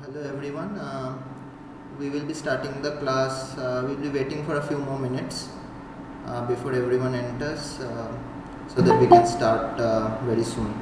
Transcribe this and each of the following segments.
Hello everyone. We will be starting the class. We'll be waiting for a few more minutes before everyone enters so that we can start very soon.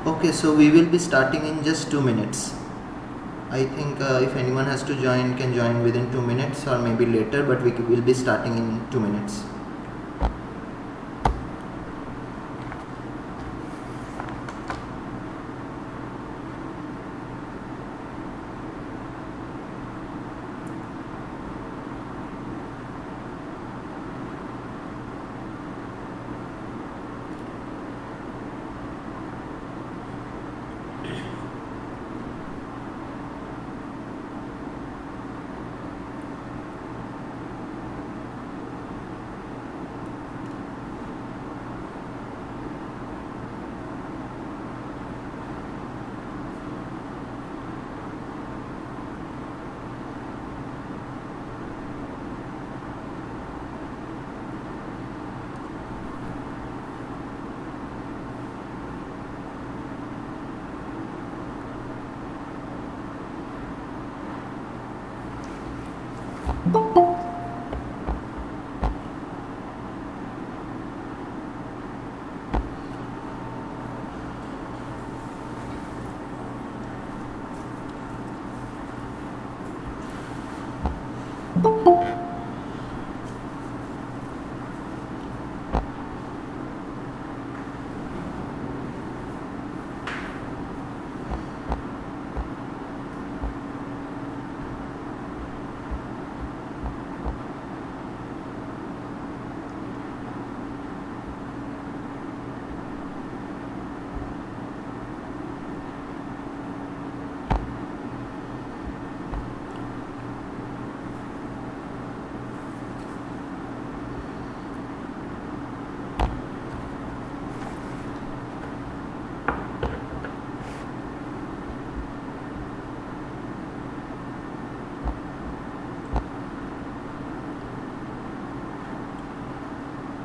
Okay, so we will be starting in just 2 minutes. I think if anyone has to join, can join within 2 minutes or maybe later, but we will be starting in 2 minutes.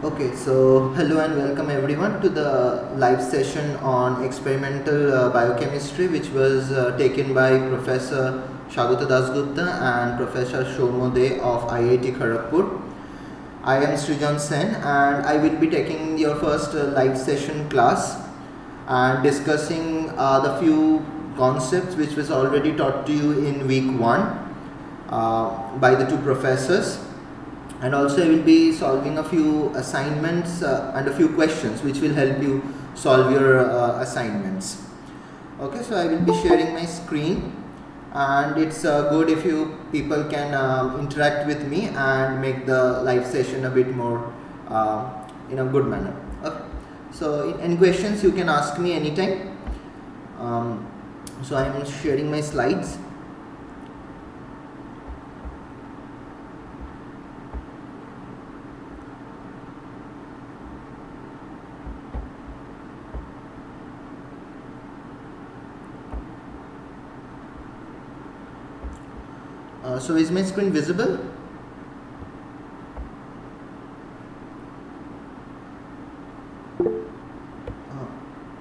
Okay, so hello and welcome everyone to the live session on experimental biochemistry, which was taken by Professor Shagota Dasgupta and Professor Shomode of IIT Kharagpur. I am Srijan Sen and I will be taking your first live session class and discussing the few concepts which was already taught to you in week 1 by the two professors. And also I will be solving a few assignments and a few questions which will help you solve your assignments. Okay, so I will be sharing my screen, and it's good if you people can interact with me and make the live session a bit more in a good manner. Okay, so any questions you can ask me anytime. So I am sharing my slides. So is my screen visible?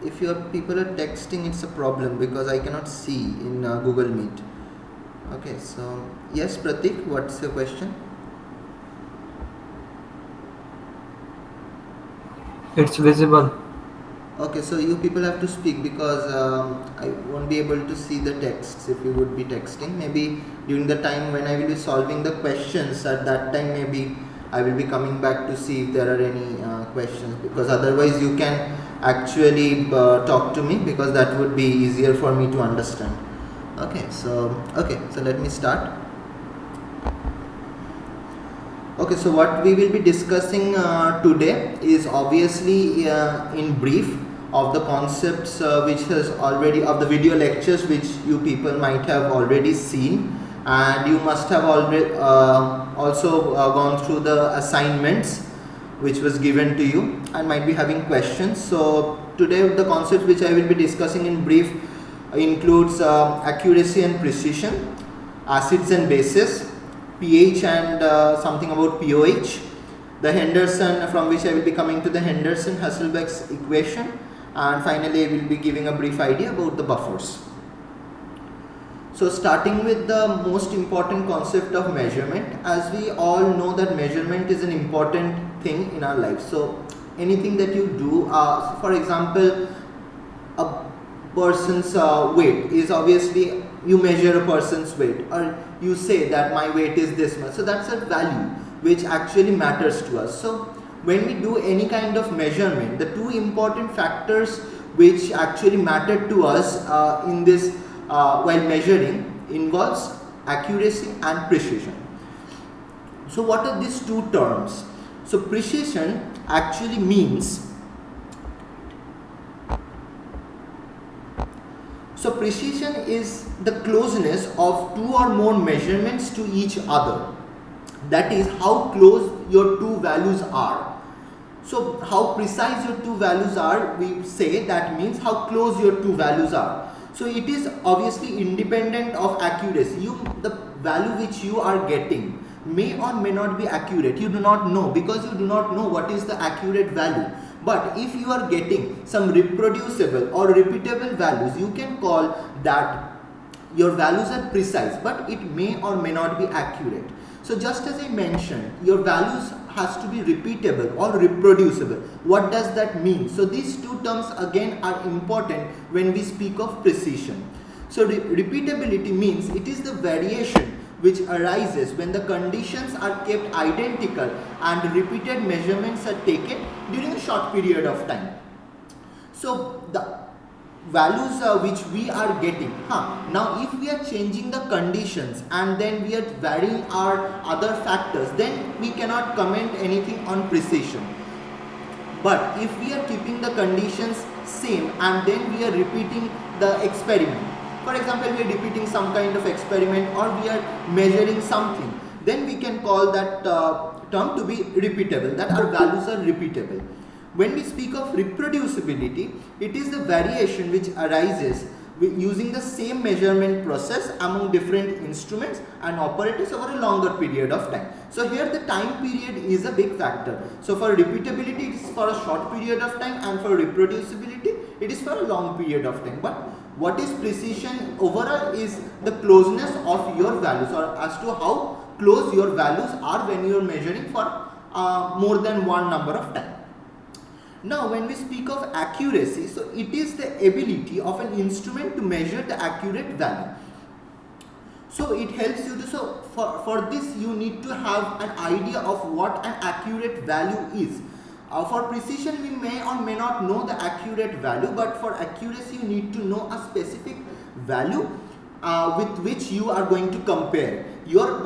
If your people are texting, it's a problem because I cannot see in Google Meet. Okay, so yes, Pratik, what's your question? It's visible. Okay, so you people have to speak because I won't be able to see the texts if you would be texting. Maybe during the time when I will be solving the questions, at that time maybe I will be coming back to see if there are any questions, because otherwise you can actually talk to me, because that would be easier for me to understand. Okay, so let me start. Okay, so what we will be discussing today is obviously in brief of the concepts which has already, of the video lectures which you people might have already seen, and you must have already also gone through the assignments which was given to you and might be having questions. So today the concepts which I will be discussing in brief includes accuracy and precision, acids and bases, pH and something about pOH, the Henderson, from which I will be coming to the Henderson-Hasselbalch's equation, and finally I will be giving a brief idea about the buffers. So starting with the most important concept of measurement, as we all know that measurement is an important thing in our life. So anything that you do, for example, person's weight is obviously, you measure a person's weight, or you say that my weight is this much. So that's a value which actually matters to us. So when we do any kind of measurement, the two important factors which actually matter to us in this while measuring involves accuracy and precision. So what are these two terms? So precision actually means, so precision is the closeness of two or more measurements to each other. That is how close your two values are. So how precise your two values are, we say that means how close your two values are. So it is obviously independent of accuracy. The value which you are getting may or may not be accurate. You do not know, because you do not know what is the accurate value. But if you are getting some reproducible or repeatable values, you can call that your values are precise, but it may or may not be accurate. So just as I mentioned, your values has to be repeatable or reproducible. What does that mean? So these two terms again are important when we speak of precision. So repeatability means it is the variation which arises when the conditions are kept identical and repeated measurements are taken during a short period of time. So the values which we are getting, now if we are changing the conditions and then we are varying our other factors, then we cannot comment anything on precision. But if we are keeping the conditions same and then we are repeating the experiment, for example, we are repeating some kind of experiment or we are measuring something, then we can call that term to be repeatable, that our values are repeatable. When we speak of reproducibility, it is the variation which arises using the same measurement process among different instruments and operators over a longer period of time. So here the time period is a big factor. So for repeatability it is for a short period of time, and for reproducibility it is for a long period of time. But what is precision overall is the closeness of your values, or as to how close your values are when you are measuring for more than one number of time. Now when we speak of accuracy, so it is the ability of an instrument to measure the accurate value. So it helps you to, so for this you need to have an idea of what an accurate value is. For precision we may or may not know the accurate value, but for accuracy you need to know a specific value with which you are going to compare your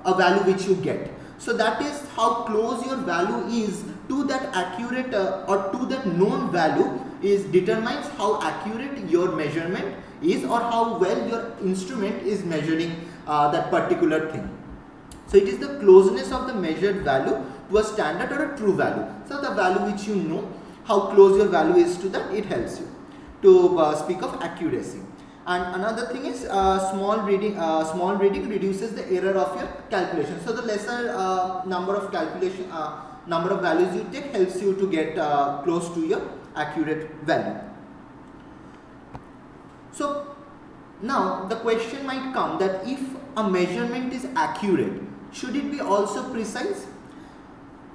a value which you get. So that is how close your value is to that accurate or to that known value is determines how accurate your measurement is, or how well your instrument is measuring that particular thing. So it is the closeness of the measured value to a standard or a true value. So the value which you know, how close your value is to that, it helps you to speak of accuracy. And another thing is small reading reduces the error of your calculation. So the lesser number of calculation number of values you take helps you to get close to your accurate value. So now the question might come that if a measurement is accurate, should it be also precise?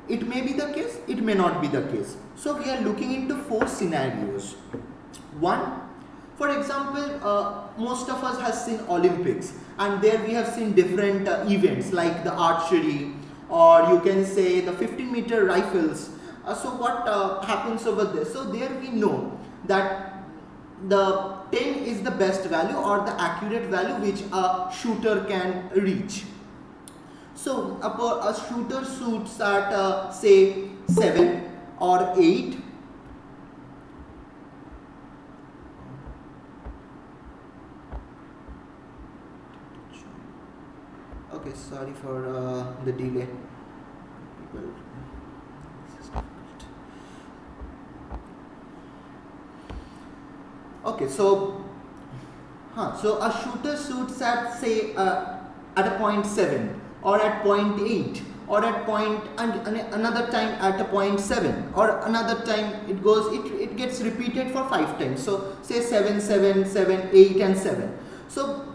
It may be the case, it may not be the case. So we are looking into 4 scenarios. One, for example, most of us has seen Olympics, and there we have seen different events like the archery, or you can say the 15-meter rifles. So what happens over there? So there we know that the 10 is the best value or the accurate value which a shooter can reach. So a shooter shoots at say 7 or 8. Okay, sorry for the delay. Okay, so a shooter shoots at say at a point 7 or at point 8 or at point, and another time at a point 7, or another time it gets repeated for 5 times. So say 7, 7, 7, 8 and 7. So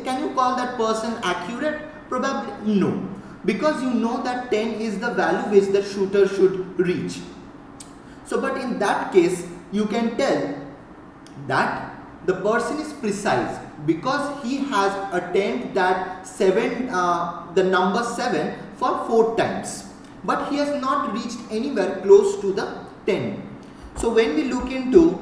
can you call that person accurate? Probably no, because you know that 10 is the value which the shooter should reach. So but in that case you can tell that the person is precise because he has attained that the number 7 for 4 times, but he has not reached anywhere close to the 10. So when we look into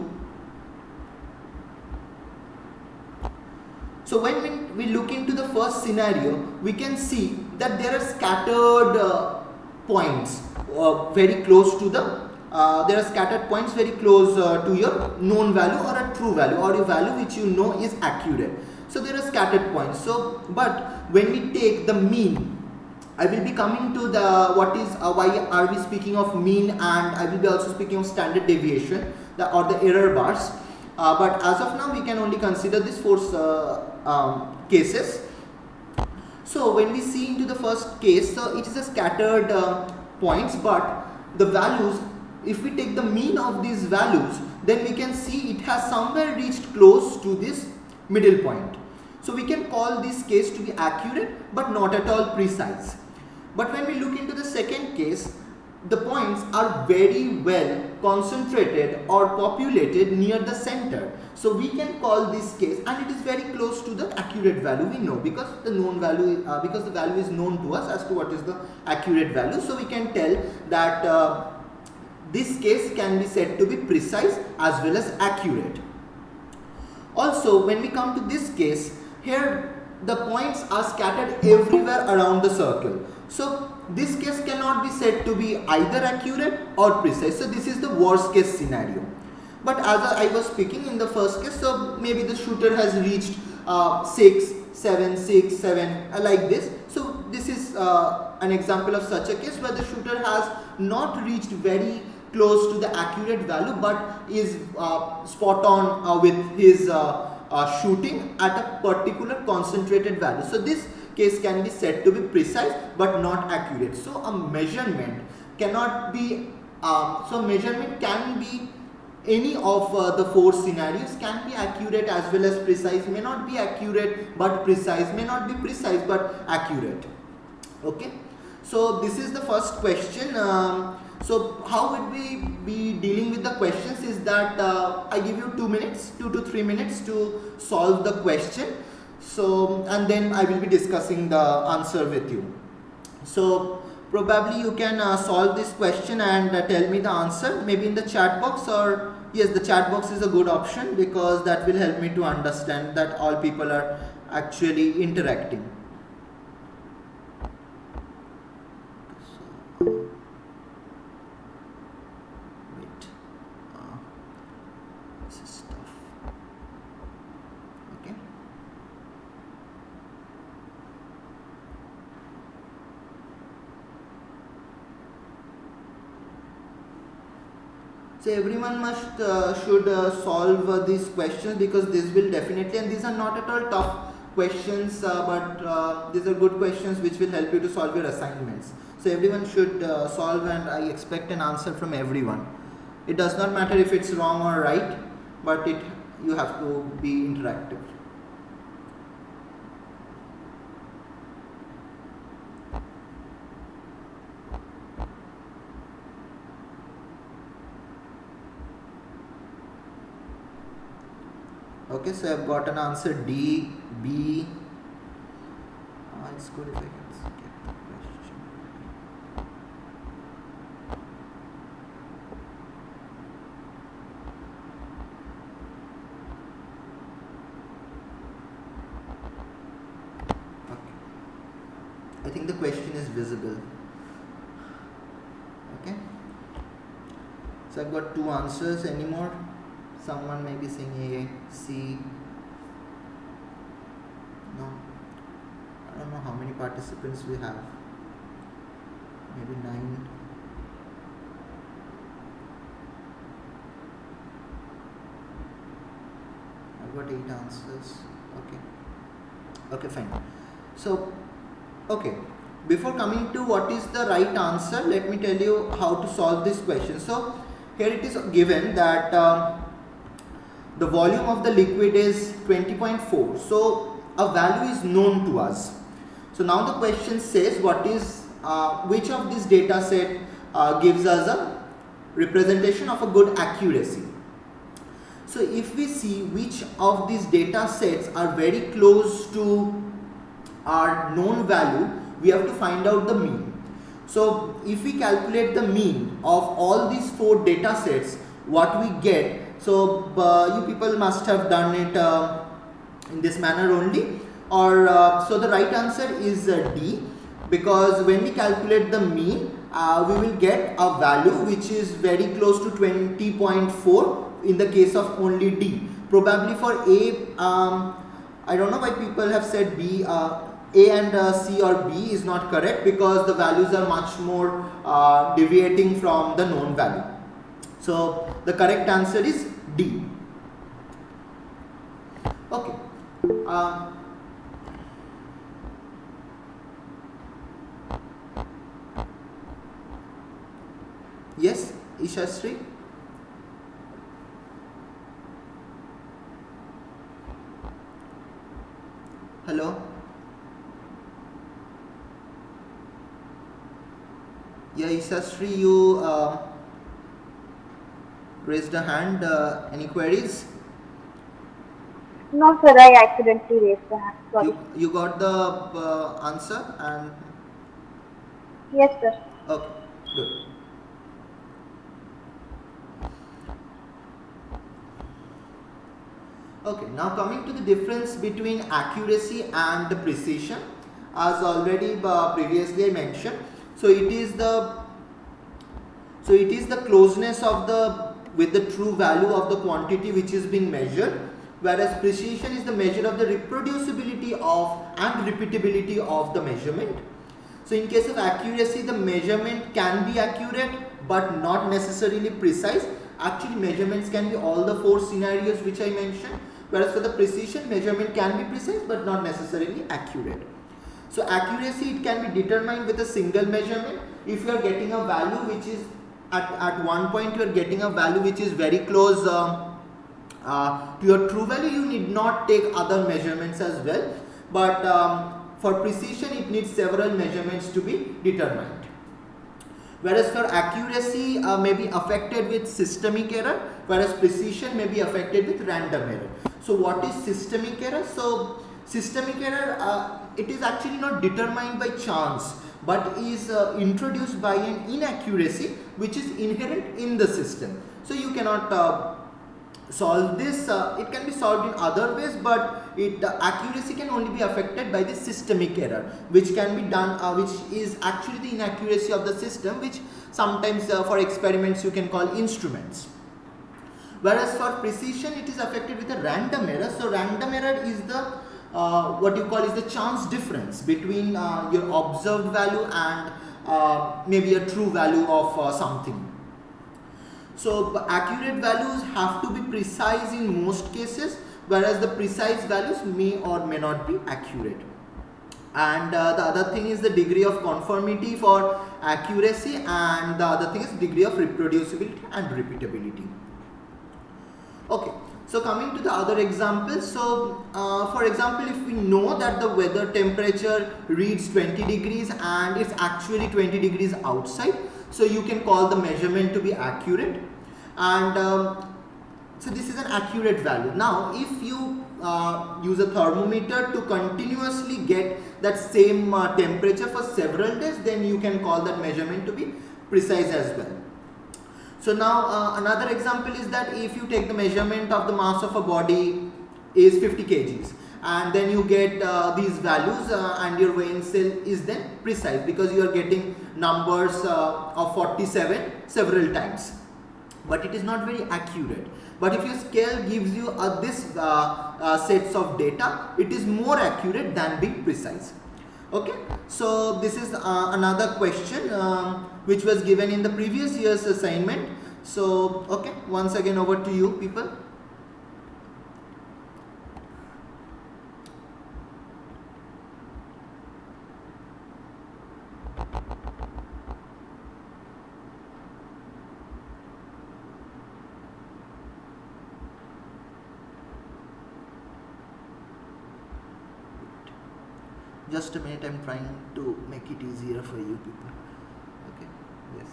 the first scenario, we can see that there are scattered points very close to the there are scattered points very close to your known value or a true value or a value which you know is accurate. So there are scattered points. So but when we take the mean, I will be coming to the why are we speaking of mean, and I will be also speaking of standard deviation or the error bars. But as of now we can only consider these 4 cases. So when we see into the first case, so it is a scattered points, but the values, if we take the mean of these values, then we can see it has somewhere reached close to this middle point. So we can call this case to be accurate but not at all precise. But when we look into the second case, the points are very well concentrated or populated near the center. So we can call this case, and it is very close to the accurate value we know, because the value is known to us as to what is the accurate value. So we can tell that this case can be said to be precise as well as accurate. Also, when we come to this case, here the points are scattered everywhere around the circle. So this case cannot be said to be either accurate or precise. So this is the worst case scenario. But as I was speaking in the first case, so maybe the shooter has reached 6, 7, 6, 7 like this. So this is an example of such a case where the shooter has not reached very close to the accurate value, but is spot on with his shooting at a particular concentrated value. So this case can be said to be precise but not accurate. So a measurement cannot be measurement can be any of the 4 scenarios, can be accurate as well as precise, may not be accurate but precise, may not be precise but accurate. Okay, so this is the first question. So how would we be dealing with the questions is that I give you 2 minutes, 2 to 3 minutes to solve the question. So, and then I will be discussing the answer with you. So probably you can solve this question and tell me the answer maybe in the chat box, or yes, the chat box is a good option because that will help me to understand that all people are actually interacting. This is tough. Okay. So everyone should solve these questions, because this will definitely, and these are not at all tough questions, but these are good questions which will help you to solve your assignments. So everyone should solve, and I expect an answer from everyone. It does not matter if it's wrong or right, but you have to be interactive. Okay, so I've got an answer D, B. It's good if I can skip the question. Okay, I think the question is visible. Okay, so I've got 2 answers. Any more? Someone may be saying A, C. No, I don't know how many participants we have. Maybe 9. I've got 8 answers. Okay, fine. So, okay, before coming to what is the right answer, let me tell you how to solve this question. So here it is given that the volume of the liquid is 20.4. So a value is known to us. So now the question says which of this data set gives us a representation of a good accuracy. So if we see which of these data sets are very close to our known value, we have to find out the mean. So if we calculate the mean of all these 4 data sets, what we get, so you people must have done it in this manner only, or so the right answer is D, because when we calculate the mean, we will get a value which is very close to 20.4 in the case of only D. Probably for A, I don't know why people have said B. A and C or B is not correct, because the values are much more deviating from the known value. So the correct answer is D. Okay. Yes, Ishasri? Hello? Yeah, Ishasri, you raised a hand. Any queries? No, sir, I accidentally raised the hand. Sorry. You got the answer, and Yes, sir. okay, good. Okay, now coming to the difference between accuracy and the precision, as already previously I mentioned. So it is the closeness of the with the true value of the quantity which is being measured, whereas precision is the measure of the reproducibility of and repeatability of the measurement. So in case of accuracy, the measurement can be accurate but not necessarily precise. Actually, measurements can be all the 4 scenarios which I mentioned, whereas for the precision, measurement can be precise but not necessarily accurate. So accuracy, it can be determined with a single measurement. If you are getting a value which is at one point, you are getting a value which is very close to your true value, you need not take other measurements as well, but for precision it needs several measurements to be determined. Whereas for accuracy may be affected with systemic error, whereas precision may be affected with random error. So what is systemic error? So systemic error, it is actually not determined by chance, but is introduced by an inaccuracy which is inherent in the system. So you cannot solve this. It can be solved in other ways, but the accuracy can only be affected by the systemic error, which can be done, which is actually the inaccuracy of the system, which sometimes for experiments you can call instruments. Whereas for precision, it is affected with a random error. So random error is the what you call is the chance difference between your observed value and maybe a true value of something. So accurate values have to be precise in most cases, whereas the precise values may or may not be accurate. And the other thing is the degree of conformity for accuracy, and the other thing is degree of reproducibility and repeatability. Okay, so coming to the other examples. So for example, if we know that the weather temperature reads 20 degrees and it's actually 20 degrees outside, so you can call the measurement to be accurate, and so this is an accurate value. Now if you use a thermometer to continuously get that same temperature for several days, then you can call that measurement to be precise as well. So now another example is that if you take the measurement of the mass of a body is 50 kgs, and then you get these values and your weighing scale is then precise, because you are getting numbers of 47 several times, but it is not very accurate. But if your scale gives you this sets of data, it is more accurate than being precise. Okay, so this is another question which was given in the previous year's assignment. So okay, once again over to you people. Just a minute, I'm trying to make it easier for you people. Okay, yes.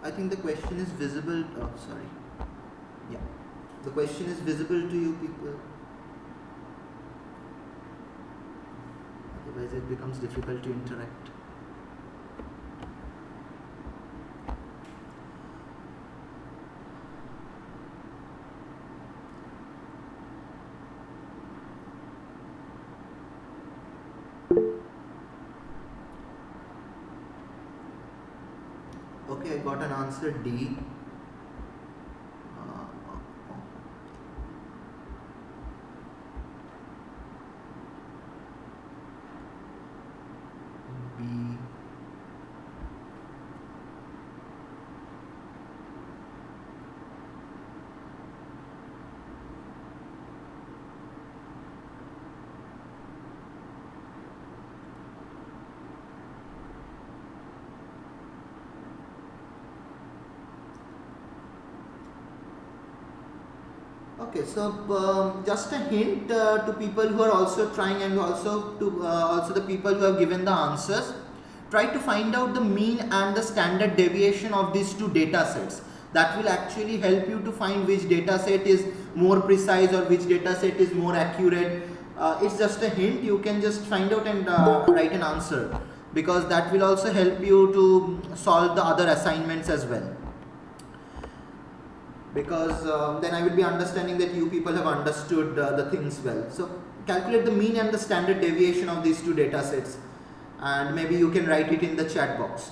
I think the question is visible. Oh, sorry. Yeah. The question is visible to you people. Otherwise, it becomes difficult to interact. Okay, I got an answer D. B. Okay, so just a hint to people who are also trying, and also to also the people who have given the answers. Try to find out the mean and the standard deviation of these two data sets. That will actually help you to find which data set is more precise or which data set is more accurate. It's just a hint. You can just find out and write an answer, because that will also help you to solve the other assignments as well. Because then I will be understanding that you people have understood the things well. So calculate the mean and the standard deviation of these two data sets, and maybe you can write it in the chat box.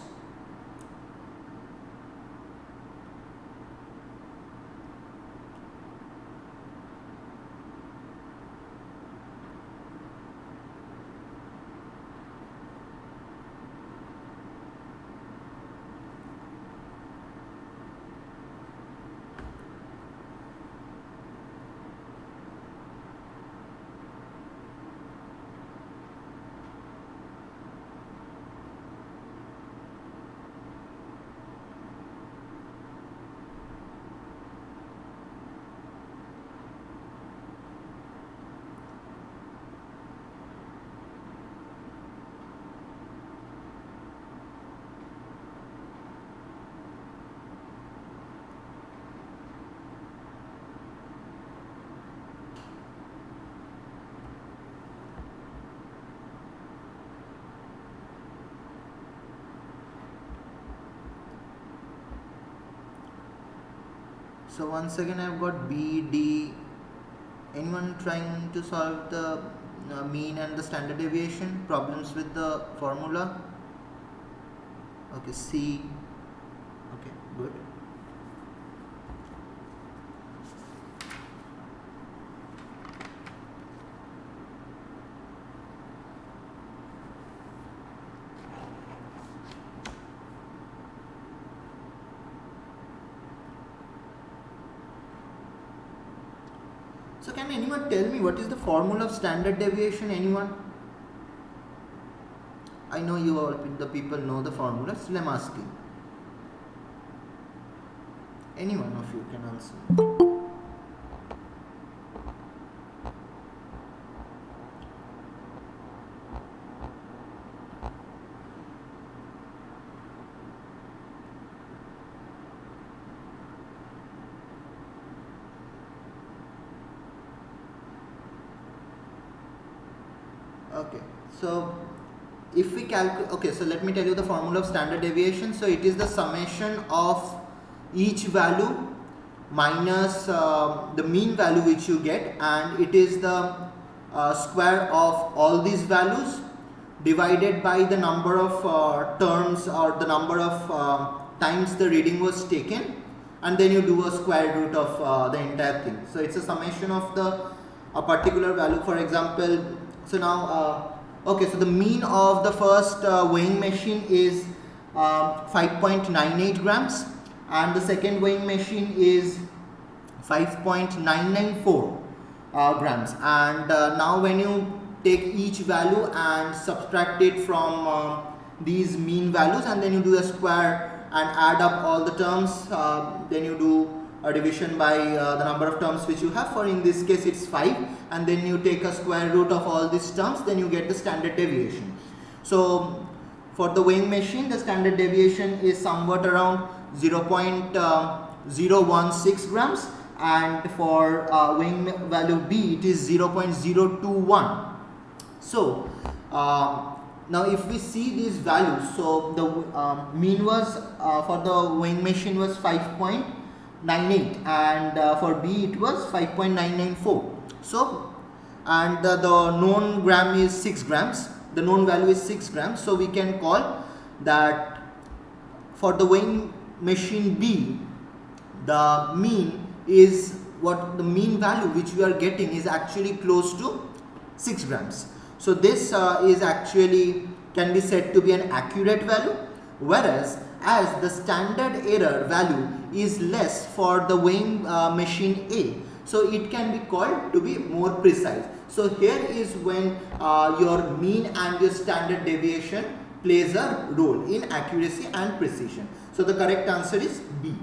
So once again I've got B, D. Anyone trying to solve the mean and the standard deviation? Problems with the formula? Okay, C. Okay, good. So can anyone tell me what is the formula of standard deviation? Anyone? I know you all, the people know the formula, still I'm asking. Any one of you can answer. Okay, so if we calculate, okay, so let me tell you the formula of standard deviation. So it is the summation of each value minus the mean value which you get, and it is the square of all these values divided by the number of terms, or the number of times the reading was taken, and then you do a square root of the entire thing. So it's a summation of a particular value. For example, so now okay, so the mean of the first weighing machine is 5.98 grams, and the second weighing machine is 5.994 grams. And now when you take each value and subtract it from these mean values, and then you do a square and add up all the terms, then you do a division by the number of terms which you have. For in this case it's 5, and then you take a square root of all these terms, then you get the standard deviation. So for the weighing machine, the standard deviation is somewhat around 0.016 grams, and for weighing value B it is 0.021. So now if we see these values, so the mean was for the weighing machine was 5.98, and for B it was 5.994. So and the known gram is 6 grams, the known value is 6 grams. So we can call that for the weighing machine B, the mean is what the mean value which we are getting is actually close to 6 grams. So this is actually can be said to be an accurate value, whereas as the standard error value is less for the weighing machine A, so it can be called to be more precise. So here is when your mean and your standard deviation plays a role in accuracy and precision. So the correct answer is B,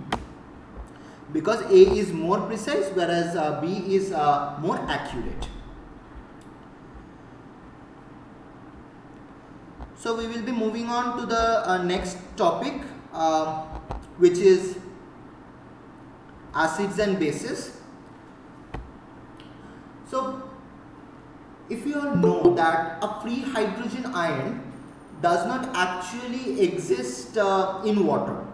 because A is more precise whereas B is more accurate. So we will be moving on to the next topic, which is acids and bases. So if you all know that a free hydrogen ion does not actually exist in water,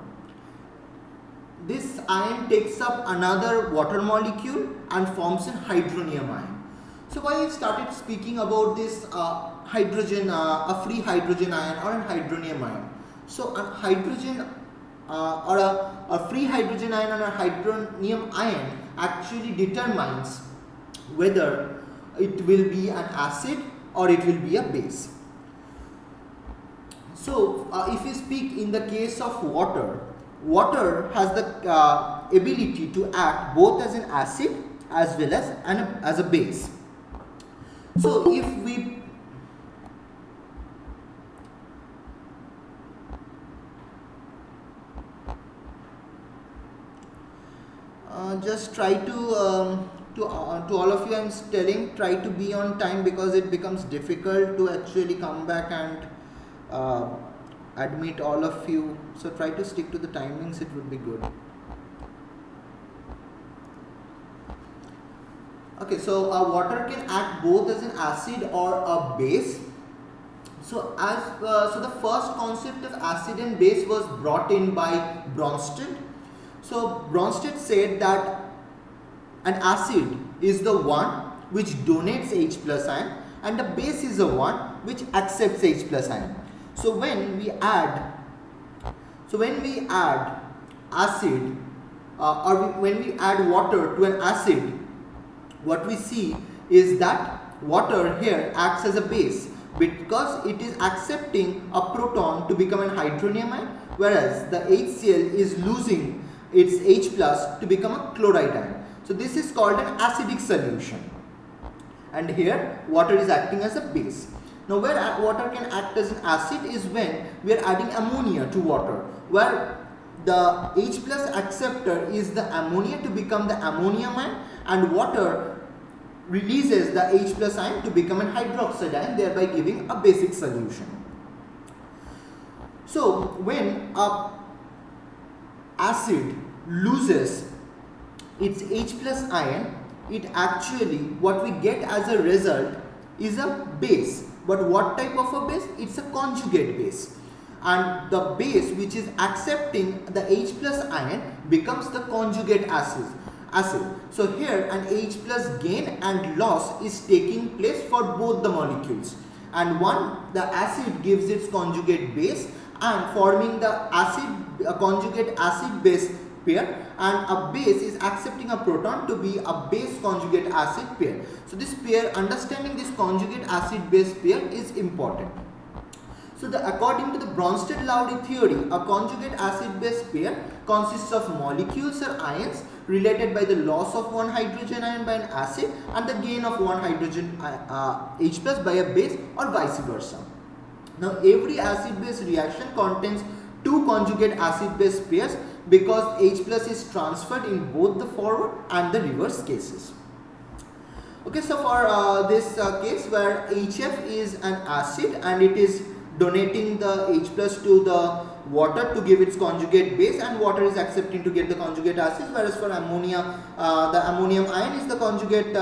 this ion takes up another water molecule and forms an hydronium ion. So why I started speaking about this hydrogen, a free hydrogen ion or an hydronium ion. So a hydrogen or a free hydrogen ion or a hydronium ion actually determines whether it will be an acid or it will be a base. So if you speak in the case of water, water has the ability to act both as an acid as well as a base. So if we just try to all of you, I'm telling, try to be on time, because it becomes difficult to actually come back and admit all of you. So try to stick to the timings, it would be good. Okay, so water can act both as an acid or a base. So so the first concept of acid and base was brought in by Bronsted. So Bronsted said that an acid is the one which donates H plus ion, and the base is the one which accepts H plus ion. So when we add acid when we add water to an acid, what we see is that water here acts as a base because it is accepting a proton to become an hydronium ion, whereas the HCl is losing its H plus to become a chloride ion. So this is called an acidic solution, and here water is acting as a base. Now where water can act as an acid is when we are adding ammonia to water, where the H plus acceptor is the ammonia to become the ammonium ion, and water releases the H plus ion to become an hydroxide ion, thereby giving a basic solution. So when a acid loses its H plus ion, it actually, what we get as a result is a base. But what type of a base? It's a conjugate base, and the base which is accepting the H plus ion becomes the conjugate acid. So here an H plus gain and loss is taking place for both the molecules, and the acid gives its conjugate base and forming the conjugate acid base pair, and a base is accepting a proton to be a base conjugate acid pair. So this pair, understanding this conjugate acid base pair is important. So according to the Bronsted-Lowry theory, a conjugate acid base pair consists of molecules or ions related by the loss of one hydrogen ion by an acid and the gain of one hydrogen H plus by a base, or vice versa. Now every acid base reaction contains two conjugate acid base pairs because H plus is transferred in both the forward and the reverse cases. Okay, so for this case where HF is an acid and it is donating the H plus to the water to give its conjugate base, and water is accepting to get the conjugate acid, whereas for ammonia, the ammonium ion is the conjugate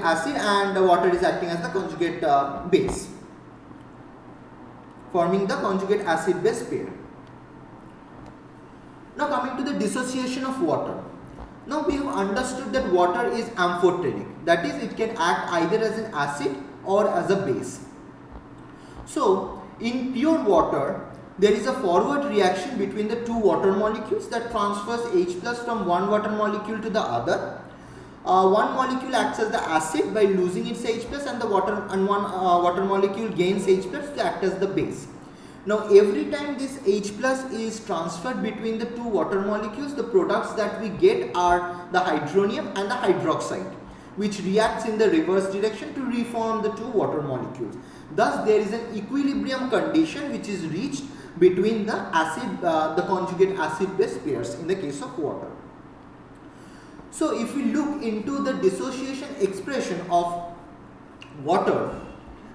acid, and the water is acting as the conjugate base, forming the conjugate acid base pair. Now coming to the dissociation of water. Now we have understood that water is amphoteric, that is, it can act either as an acid or as a base. So in pure water, there is a forward reaction between the two water molecules that transfers H plus from one water molecule to the other. One molecule acts as the acid by losing its H plus, and one water molecule gains H plus to act as the base. Now every time this H plus is transferred between the two water molecules, the products that we get are the hydronium and the hydroxide, which reacts in the reverse direction to reform the two water molecules. Thus there is an equilibrium condition which is reached between the the conjugate acid base pairs in the case of water. So if we look into the dissociation expression of water,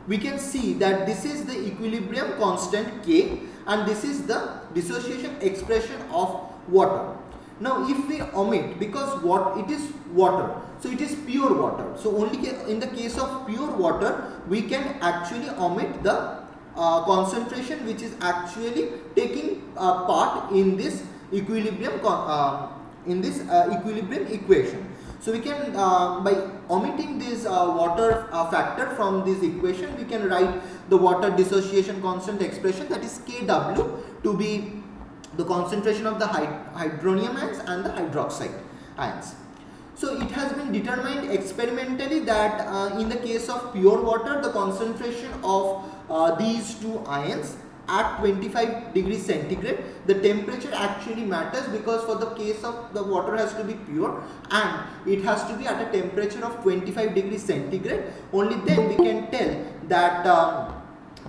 we can see that this is the equilibrium constant K, and this is the dissociation expression of water. Now if we omit, because what it is water, so it is pure water, so only in the case of pure water we can actually omit the concentration which is actually taking part in this equilibrium equilibrium equation. So we can by omitting this water factor from this equation, we can write the water dissociation constant expression, that is Kw, to be the concentration of the hydronium ions and the hydroxide ions. So it has been determined experimentally that in the case of pure water, the concentration of these two ions at 25 degrees centigrade, the temperature actually matters, because for the case of the water has to be pure and it has to be at a temperature of 25 degrees centigrade. Only then we can tell that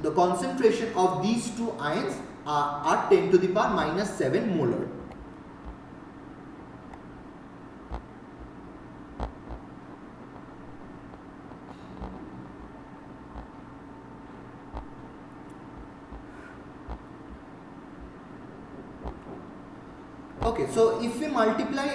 the concentration of these two ions are 10 to the power minus 7 molar. Okay, so if we multiply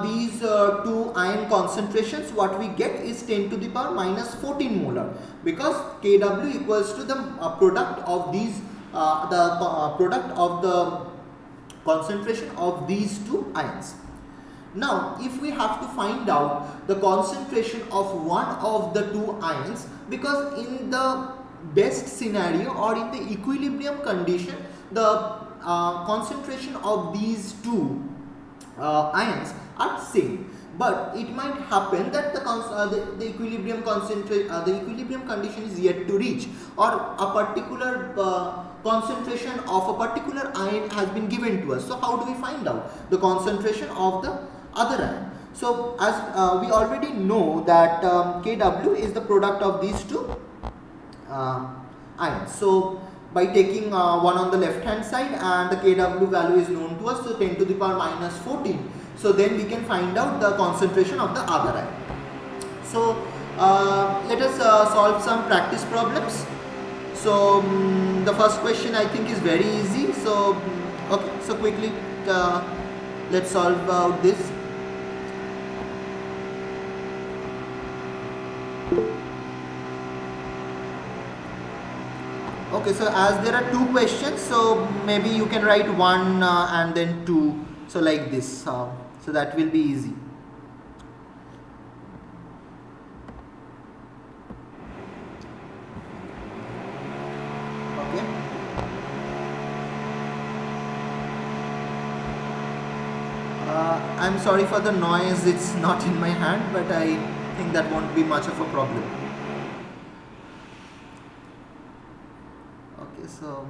these two ion concentrations, what we get is 10 to the power minus 14 molar, because Kw equals to the product of these product of the concentration of these two ions. Now if we have to find out the concentration of one of the two ions, because in the best scenario or in the equilibrium condition, the concentration of these two ions are same, but it might happen that the equilibrium the equilibrium condition is yet to reach, or a particular concentration of a particular ion has been given to us. So how do we find out the concentration of the other ion? So as we already know that Kw is the product of these two ions. So by taking one on the left hand side, and the Kw value is known to us, so 10 to the power minus 14. So then we can find out the concentration of the other ion. So let us solve some practice problems. So the first question I think is very easy. So okay, so quickly let's solve out this. Okay, so as there are two questions, so maybe you can write one and then two, so like this, so that will be easy. Okay. I'm sorry for the noise, it's not in my hand, but I think that won't be much of a problem. Okay, so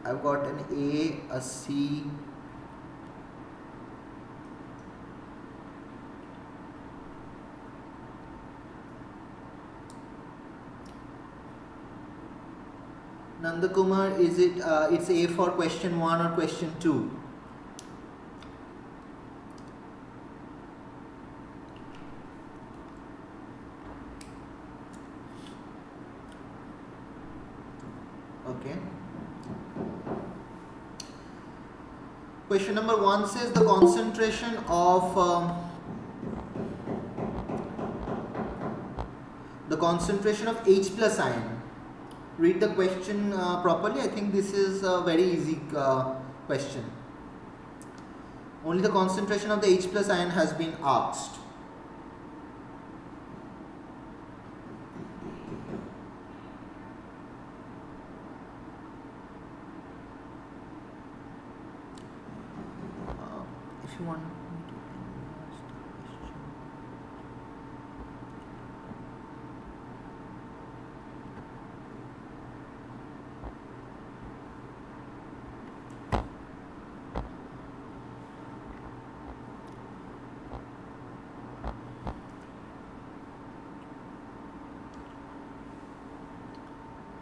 I've got an A, a C, Nandakumar, is it it's A for question 1 or question 2? Question number 1 says the concentration of H plus ion. Read the question properly. I think this is a very easy question. Only the concentration of the H plus ion has been asked. If you want me to ask the question.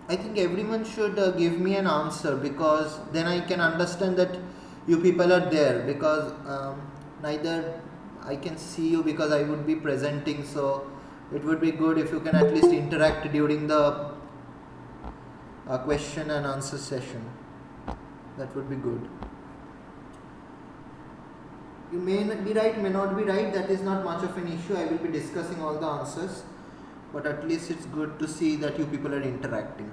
I think everyone should give me an answer, because then I can understand that you people are there, because neither I can see you because I would be presenting, so it would be good if you can at least interact during the question and answer session. That would be good. You may be right, may not be right, that is not much of an issue. I will be discussing all the answers, but at least it's good to see that you people are interacting.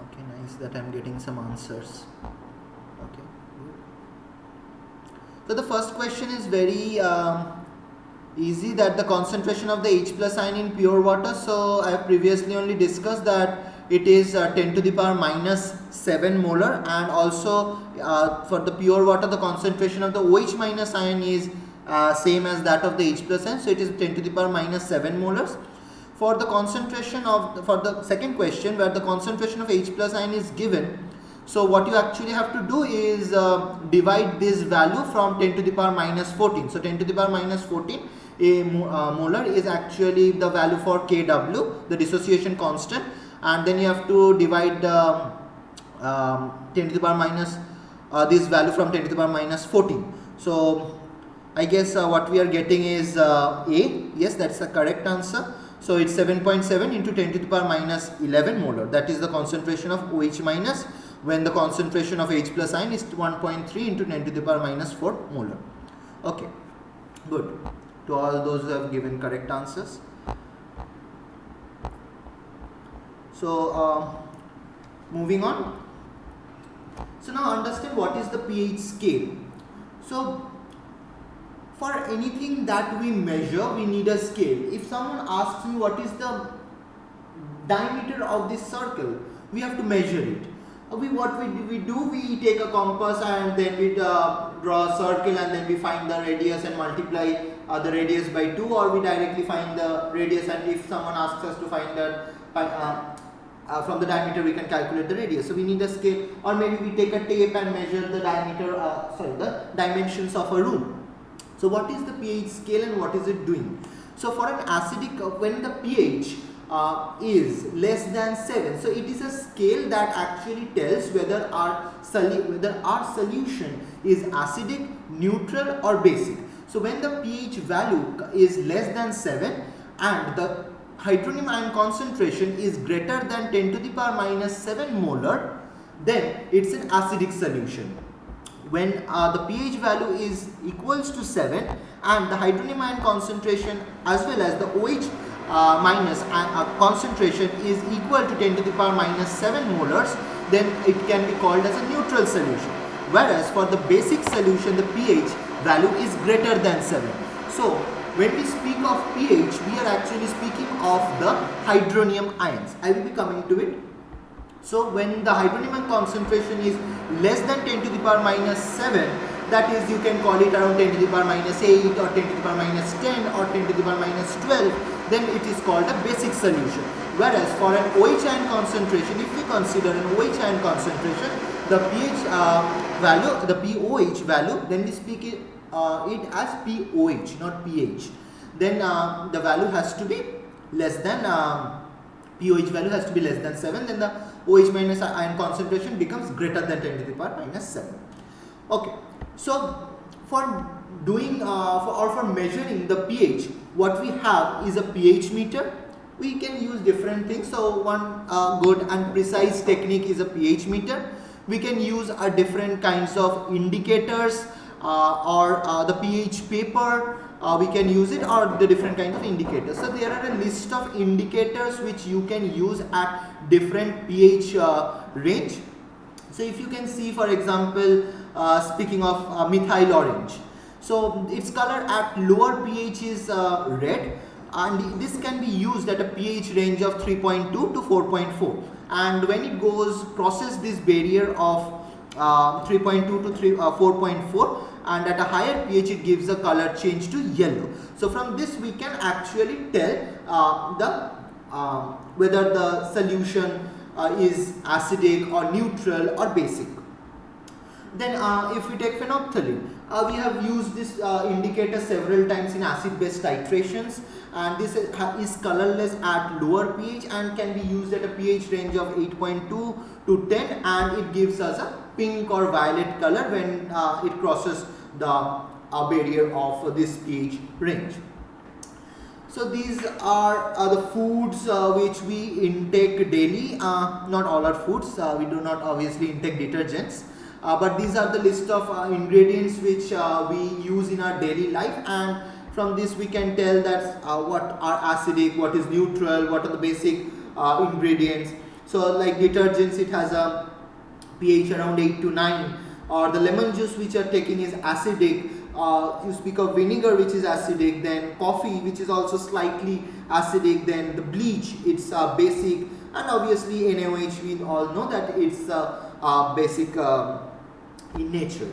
Okay, nice that I'm getting some answers. Okay, good. So the first question is very easy, that the concentration of the H plus ion in pure water. So I have previously only discussed that it is 10 to the power minus 7 molar, and also for the pure water the concentration of the OH minus ion is same as that of the H plus ion, so it is 10 to the power minus 7 molars. For the concentration of for the second question, where the concentration of H plus ion is given, so what you actually have to do is divide this value from 10 to the power minus 14. So 10 to the power minus 14 molar is actually the value for Kw, the dissociation constant, and then you have to divide 10 to the power minus this value from 10 to the power minus 14. So I guess what we are getting is A. Yes, that's the correct answer. So it's 7.7 into 10 to the power minus 11 molar. That is the concentration of OH minus, when the concentration of H plus ion is 1.3 into 10 to the power minus 4 molar. Okay, good. To all those who have given correct answers. So moving on. So now understand what is the pH scale. So for anything that we measure, we need a scale. If someone asks me what is the diameter of this circle, we have to measure it. What we do, we take a compass and then we draw a circle, and then we find the radius and multiply the radius by 2, or we directly find the radius, and if someone asks us to find that from the diameter, we can calculate the radius. So we need a scale, or maybe we take a tape and measure the diameter, the dimensions of a room. So what is the pH scale and what is it doing? So for an acidic, when the pH is less than 7, so it is a scale that actually tells whether our solution is acidic, neutral or basic. So when the pH value is less than 7 and the hydronium ion concentration is greater than 10 to the power minus 7 molar, then it's an acidic solution. When the pH value is equals to 7 and the hydronium ion concentration as well as the OH minus concentration is equal to 10 to the power minus 7 molars, then it can be called as a neutral solution. Whereas for the basic solution, the pH value is greater than 7. So when we speak of pH, we are actually speaking of the hydronium ions. I will be coming to it. So when the hydronium ion concentration is less than 10 to the power minus 7, that is, you can call it around 10 to the power minus 8 or 10 to the power minus 10 or 10 to the power minus 12, then it is called a basic solution. Whereas for an OH ion concentration, if we consider an OH ion concentration, the pH value, the POH value, then we speak it as POH, not pH. Then the value has to be less than POH value has to be less than 7, then the OH minus ion concentration becomes greater than 10 to the power minus 7. Okay, so for doing for measuring the pH, what we have is a pH meter. We can use different things. So one good and precise technique is a pH meter. We can use different kinds of indicators or the pH paper. We can use it, or the different kinds of indicators. So there are a list of indicators which you can use at different pH range. So if you can see, for example, speaking of methyl orange, so its color at lower pH is red, and this can be used at a pH range of 3.2 to 4.4, and when it crosses this barrier of 3.2 to 4.4, and at a higher pH it gives a color change to yellow. So from this we can actually tell whether the solution is acidic or neutral or basic. Then if we take phenolphthalein, we have used this indicator several times in acid-base titrations, and this is colorless at lower pH and can be used at a pH range of 8.2 to 10, and it gives us a pink or violet color when it crosses the barrier of this pH range. So these are the foods which we intake daily. Not all are foods. We do not obviously intake detergents. But these are the list of ingredients which we use in our daily life, and from this we can tell that what are acidic, what is neutral, what are the basic ingredients. So like detergents, it has a pH around 8 to 9, or the lemon juice which are taking is acidic. You speak of vinegar which is acidic, then coffee which is also slightly acidic, then the bleach, it's basic, and obviously NaOH, we all know that it's basic in nature.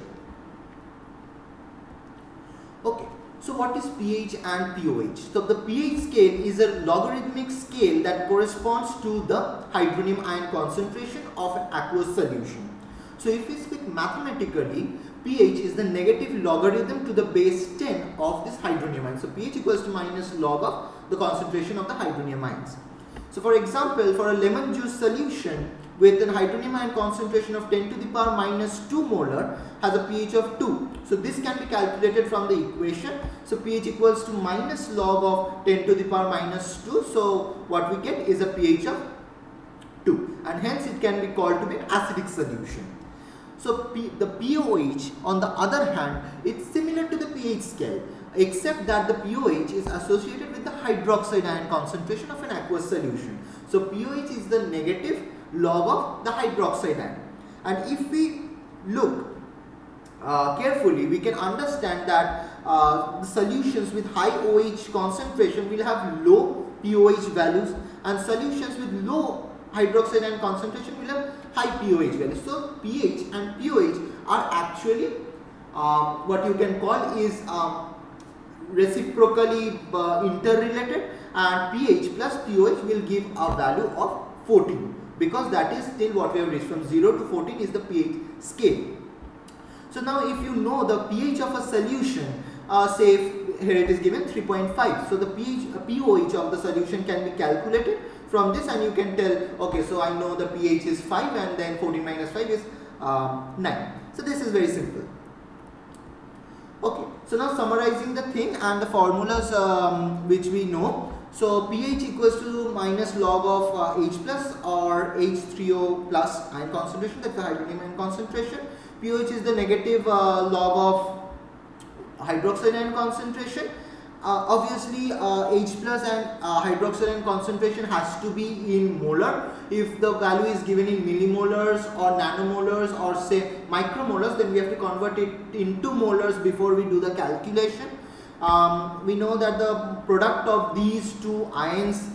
Okay, so what is pH and POH? So the pH scale is a logarithmic scale that corresponds to the hydronium ion concentration of an aqueous solution. So if we speak mathematically, pH is the negative logarithm to the base 10 of this hydronium ion. So pH equals to minus log of the concentration of the hydronium ions. So for example, for a lemon juice solution with an hydronium ion concentration of 10 to the power minus 2 molar has a pH of 2. So this can be calculated from the equation. So pH equals to minus log of 10 to the power minus 2. So what we get is a pH of 2, and hence it can be called to be an acidic solution. So the POH, on the other hand, it's similar to the pH scale, except that the POH is associated with the hydroxide ion concentration of an aqueous solution. So POH is the negative log of the hydroxide ion. And if we look carefully, we can understand that the solutions with high OH concentration will have low POH values, and solutions with low hydroxide ion concentration will have high POH values. So pH and POH are actually what you can call is reciprocally interrelated, and pH plus POH will give a value of 14, because that is still what we have reached. From 0 to 14 is the pH scale. So now if you know the pH of a solution, say here it is given 3.5, so the POH of the solution can be calculated from this, and you can tell, okay, so I know the pH is 5, and then 14 minus 5 is 9. So this is very simple. Okay, so now summarizing the thing and the formulas which we know. So pH equals to minus log of H plus or H3O plus ion concentration, that's the hydronium ion concentration. POH is the negative log of hydroxide ion concentration. Obviously H plus and hydroxide ion concentration has to be in molar. If the value is given in millimolars or nanomolars or say micromolars, then we have to convert it into molars before we do the calculation. we know that the product of these two ions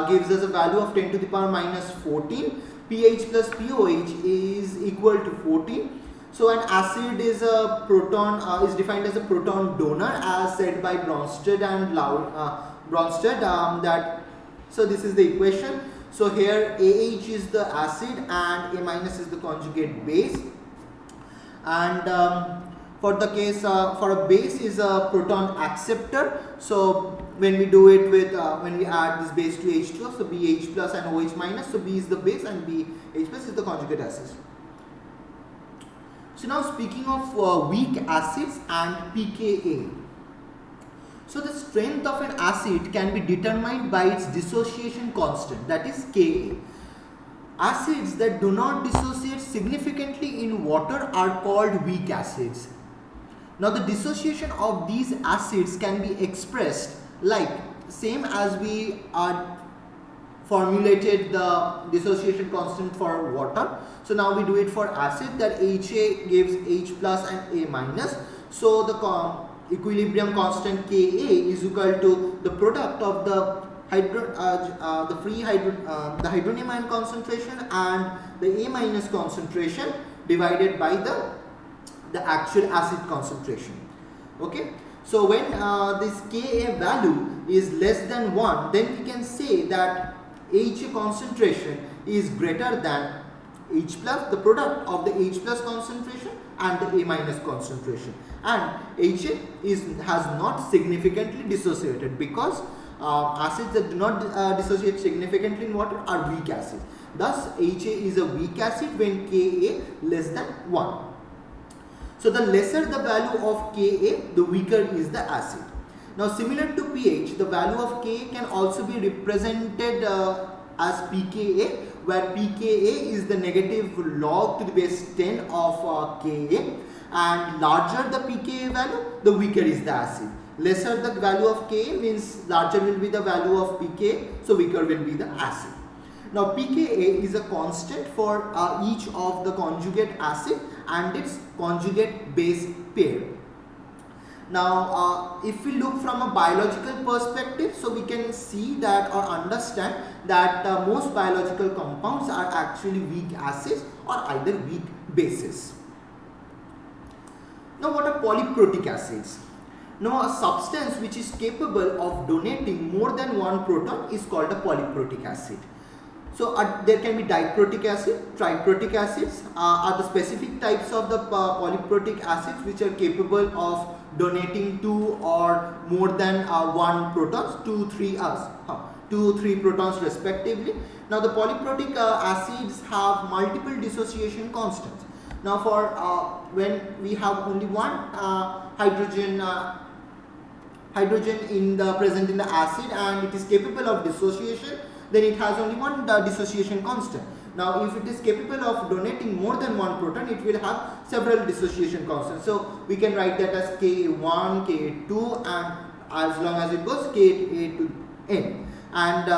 gives us a value of 10 to the power minus 14. pH plus pOH is equal to 14. So an acid is a proton is defined as a proton donor, as said by Bronsted and Bronsted. So this is the equation. So here AH is the acid and A minus is the conjugate base. And for the case for a base is a proton acceptor. So when we do it with when we add this base to H2O, so BH plus and OH minus, so B is the base and BH plus is the conjugate acid. So now speaking of weak acids and pKa. So the strength of an acid can be determined by its dissociation constant, that is Ka. Acids that do not dissociate significantly in water are called weak acids. Now the dissociation of these acids can be expressed like same as we formulated the dissociation constant for water. So now we do it for acid, that Ha gives H plus and A minus. So the equilibrium constant Ka is equal to the product of the hydronium ion concentration and the A minus concentration divided by the actual acid concentration. Okay. So when this Ka value is less than 1, then we can say that Ha concentration is greater than H plus, the product of the H plus concentration and the A minus concentration, and Ha has not significantly dissociated, because acids that do not dissociate significantly in water are weak acids. Thus Ha is a weak acid when Ka less than 1. So the lesser the value of Ka, the weaker is the acid. Now similar to pH, the value of Ka can also be represented as pKa, where pKa is the negative log to the base 10 of Ka, and larger the pKa value, the weaker is the acid. Lesser the value of Ka means larger will be the value of pKa, so weaker will be the acid. Now pKa is a constant for each of the conjugate acid and its conjugate base pair. Now if we look from a biological perspective, so we can see that or understand that most biological compounds are actually weak acids or either weak bases. Now what are polyprotic acids? Now a substance which is capable of donating more than one proton is called a polyprotic acid. So there can be diprotic acid, triprotic acids are the specific types of the polyprotic acids which are capable of donating 2 or more than 1 protons, 2, 3 protons respectively. Now the polyprotic acids have multiple dissociation constants. Now for when we have only one hydrogen present in the acid and it is capable of dissociation, then it has only one dissociation constant. Now if it is capable of donating more than one proton, it will have several dissociation constants. So we can write that as Ka1, Ka2, and as long as it goes Ka to N. And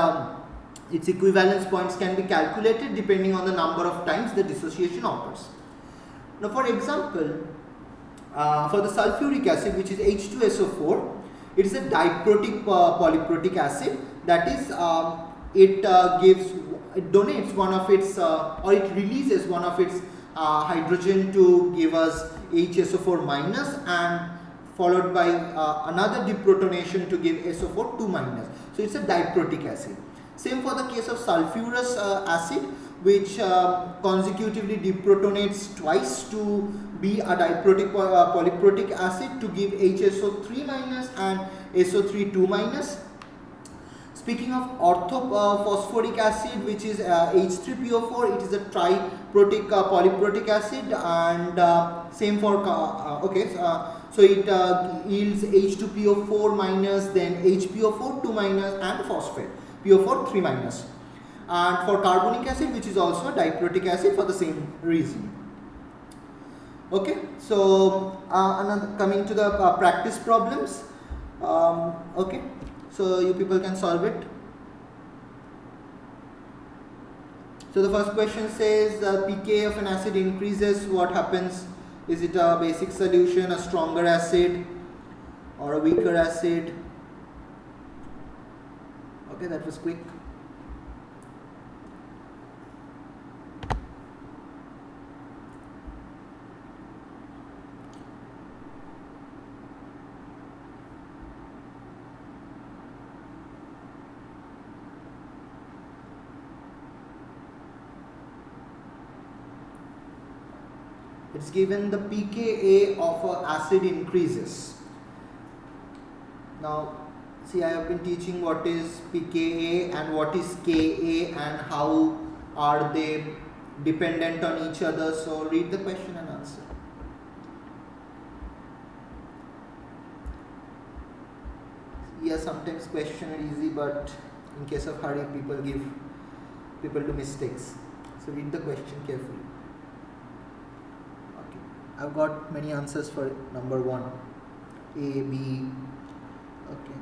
its equivalence points can be calculated depending on the number of times the dissociation occurs. Now for example, for the sulfuric acid, which is H2SO4, it is a diprotic polyprotic acid, that is it donates one of its or it releases one of its hydrogen to give us HSO4 minus, and followed by another deprotonation to give SO4 2 minus. So it's a diprotic acid. Same for the case of sulfurous acid, which consecutively deprotonates twice to be a diprotic polyprotic acid to give HSO3 minus and SO3 2 minus. Speaking of orthophosphoric acid, which is H3PO4, it is a triprotic polyprotic acid, and same for so it yields H2PO4 minus, then HPO4 2 minus, and phosphate PO4 3 minus. And for carbonic acid, which is also a diprotic acid for the same reason. Okay, so coming to the practice problems. Okay, so you people can solve it. So the first question says pK of an acid increases, what happens? Is it a basic solution, a stronger acid? or a weaker acid. Okay, that was quick. It's given the pKa of an acid increases. Now, see, I have been teaching what is pKa and what is Ka and how are they dependent on each other. So, read the question and answer. Yeah, sometimes question are easy, but in case of hurry, people do mistakes. So, read the question carefully. I've got many answers for number 1. A, B. Okay.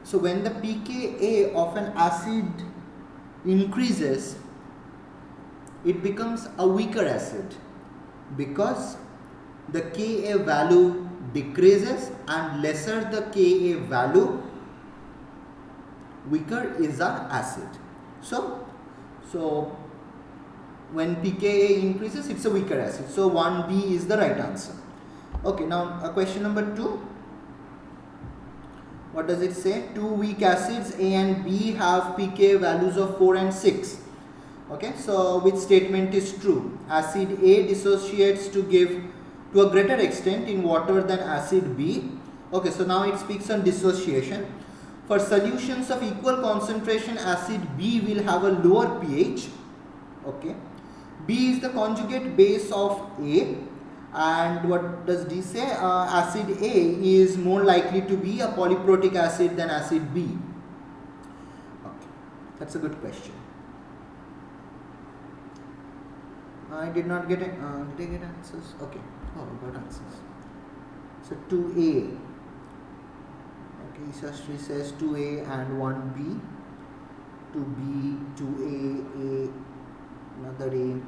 So when the pKa of an acid increases, it becomes a weaker acid because the Ka value decreases, and lesser the Ka value, weaker is our acid. So when pKa increases, it's a weaker acid. So 1B is the right answer. Okay, now question number 2. What does it say? 2 weak acids A and B have pKa values of 4 and 6. Okay, so which statement is true? Acid A dissociates to a greater extent in water than acid B. Okay, so now it speaks on dissociation. For solutions of equal concentration, acid B will have a lower pH. Okay, B is the conjugate base of A. And what does D say? Acid A is more likely to be a polyprotic acid than acid B. Okay, that's a good question. I did not get it. Did I get answers? Okay. Oh, I got answers. So 2A. Okay, Ishashri says 2A and 1B. 2B, 2A, another A.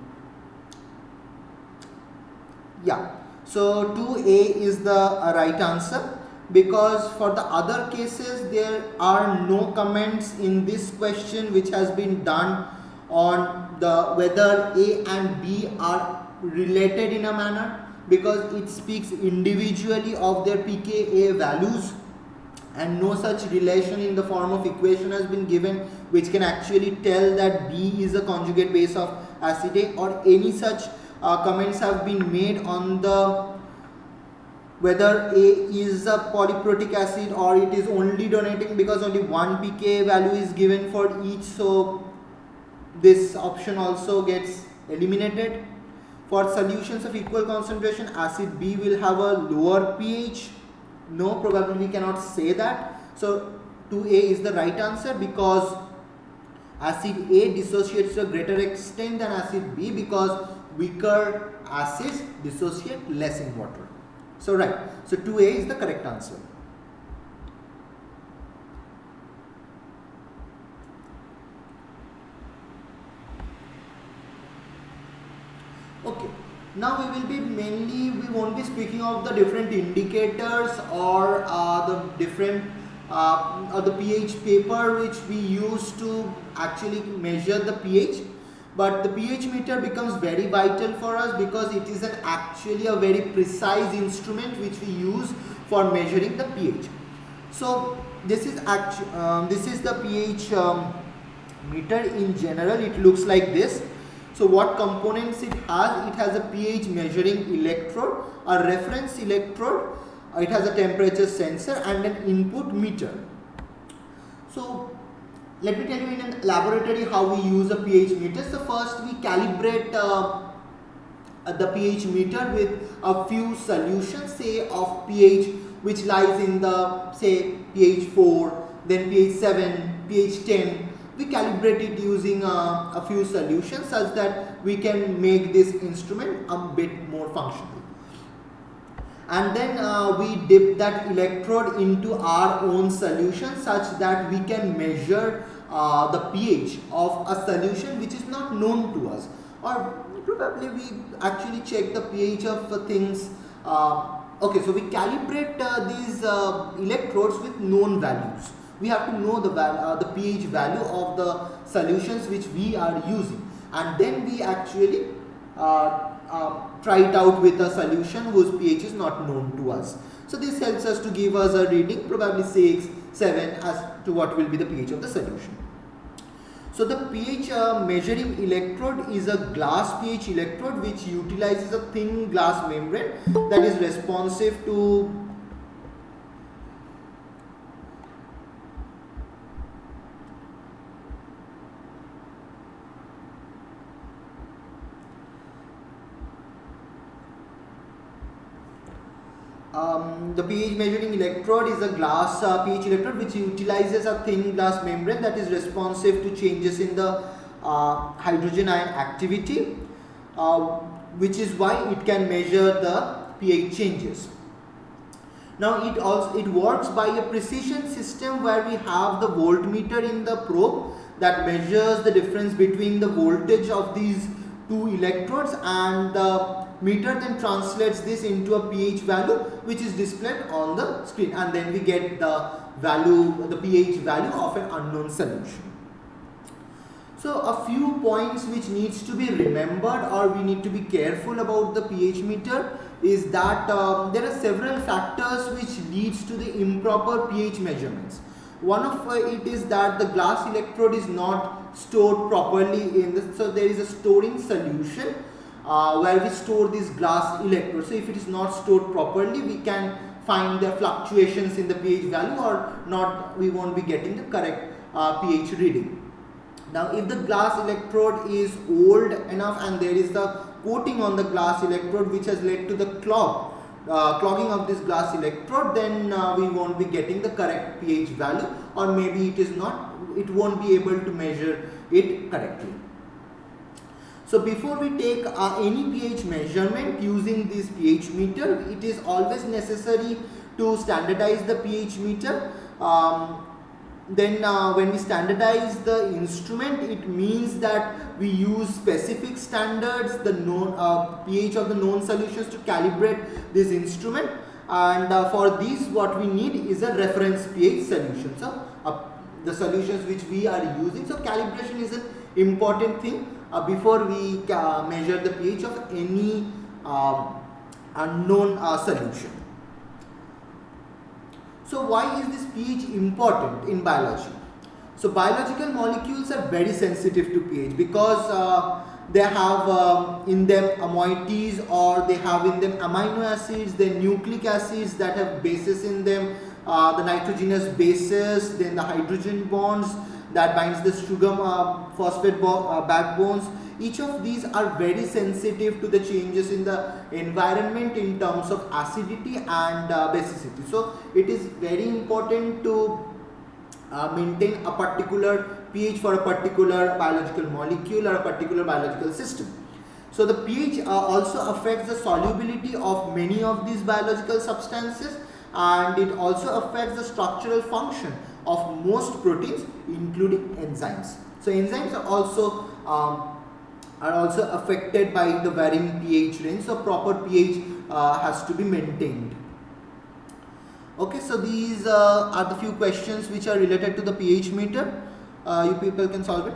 Yeah, so 2A is the right answer, because for the other cases there are no comments in this question which has been done on the whether A and B are related in a manner, because it speaks individually of their pKa values, and no such relation in the form of equation has been given which can actually tell that B is a conjugate base of acid A, or any such comments have been made on the whether A is a polyprotic acid or it is only donating, because only one pKa value is given for each, so this option also gets eliminated. For solutions of equal concentration, acid B will have a lower pH. No, probably we cannot say that. So 2A is the right answer, because acid A dissociates to a greater extent than acid B, because weaker acids dissociate less in water. So right, so 2A is the correct answer. Okay, now we won't be speaking of the different indicators or the different the pH paper which we use to actually measure the pH. But the pH meter becomes very vital for us, because it is actually a very precise instrument which we use for measuring the pH. So this is the pH meter in general. It looks like this. So what components it has? It has a pH measuring electrode, a reference electrode, it has a temperature sensor and an input meter. So let me tell you in a laboratory how we use a pH meter. So first we calibrate the pH meter with a few solutions, say of pH which lies in the, say, pH 4, then pH 7, pH 10. We calibrate it using a few solutions such that we can make this instrument a bit more functional. And then we dip that electrode into our own solution such that we can measure the pH of a solution which is not known to us, or probably we actually check the pH of things. Okay, so we calibrate these electrodes with known values. We have to know the pH value of the solutions which we are using, and then we actually try it out with a solution whose pH is not known to us. So this helps us to give us a reading, probably 6, 7, as to what will be the pH of the solution. So the pH measuring electrode is a glass pH electrode which utilizes a thin glass membrane that is responsive to the pH measuring electrode is a glass pH electrode which utilizes a thin glass membrane that is responsive to changes in the hydrogen ion activity, which is why it can measure the pH changes. Now it works by a precision system where we have the voltmeter in the probe that measures the difference between the voltage of these two electrodes, and the meter then translates this into a pH value which is displayed on the screen, and then we get the pH value of an unknown solution. So a few points which needs to be remembered, or we need to be careful about the pH meter, is that there are several factors which leads to the improper pH measurements. One of it is that the glass electrode is not stored properly so there is a storing solution where we store this glass electrode. So if it is not stored properly, we can find the fluctuations in the pH value, or not, we won't be getting the correct pH reading. Now if the glass electrode is old enough and there is the coating on the glass electrode which has led to the clogging of this glass electrode, then we won't be getting the correct pH value, or maybe it won't be able to measure it correctly. So before we take any pH measurement using this pH meter, it is always necessary to standardize the pH meter. Then when we standardize the instrument, it means that we use specific standards, the known pH of the known solutions, to calibrate this instrument, and for these what we need is a reference pH solution. So the solutions which we are using, so calibration is an important thing before we measure the pH of any unknown solution. So why is this pH important in biology? So biological molecules are very sensitive to pH because they have in them moieties, or they have in them amino acids, then nucleic acids that have bases in them, the nitrogenous bases, then the hydrogen bonds that binds the sugar phosphate backbones. Each of these are very sensitive to the changes in the environment in terms of acidity and basicity. So it is very important to maintain a particular pH for a particular biological molecule or a particular biological system. So the pH also affects the solubility of many of these biological substances, and it also affects the structural function of most proteins, including enzymes. So enzymes are also affected by the varying pH range, so proper pH has to be maintained. Okay, so these are the few questions which are related to the pH meter. You people can solve it.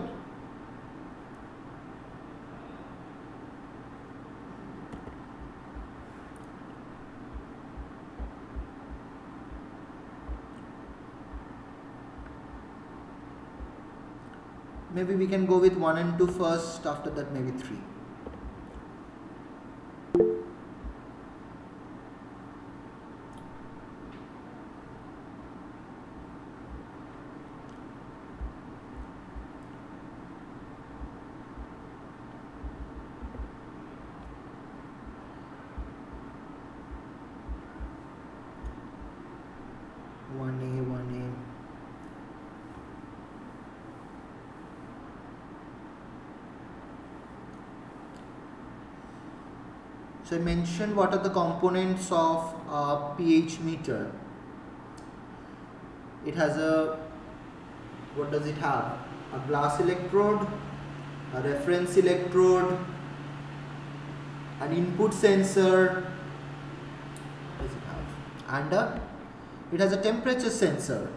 Maybe we can go with 1 and 2 first, after that maybe 3. So I mentioned what are the components of a pH meter. It has what does it have? A glass electrode, a reference electrode, an input sensor. What does it have? And it has a temperature sensor.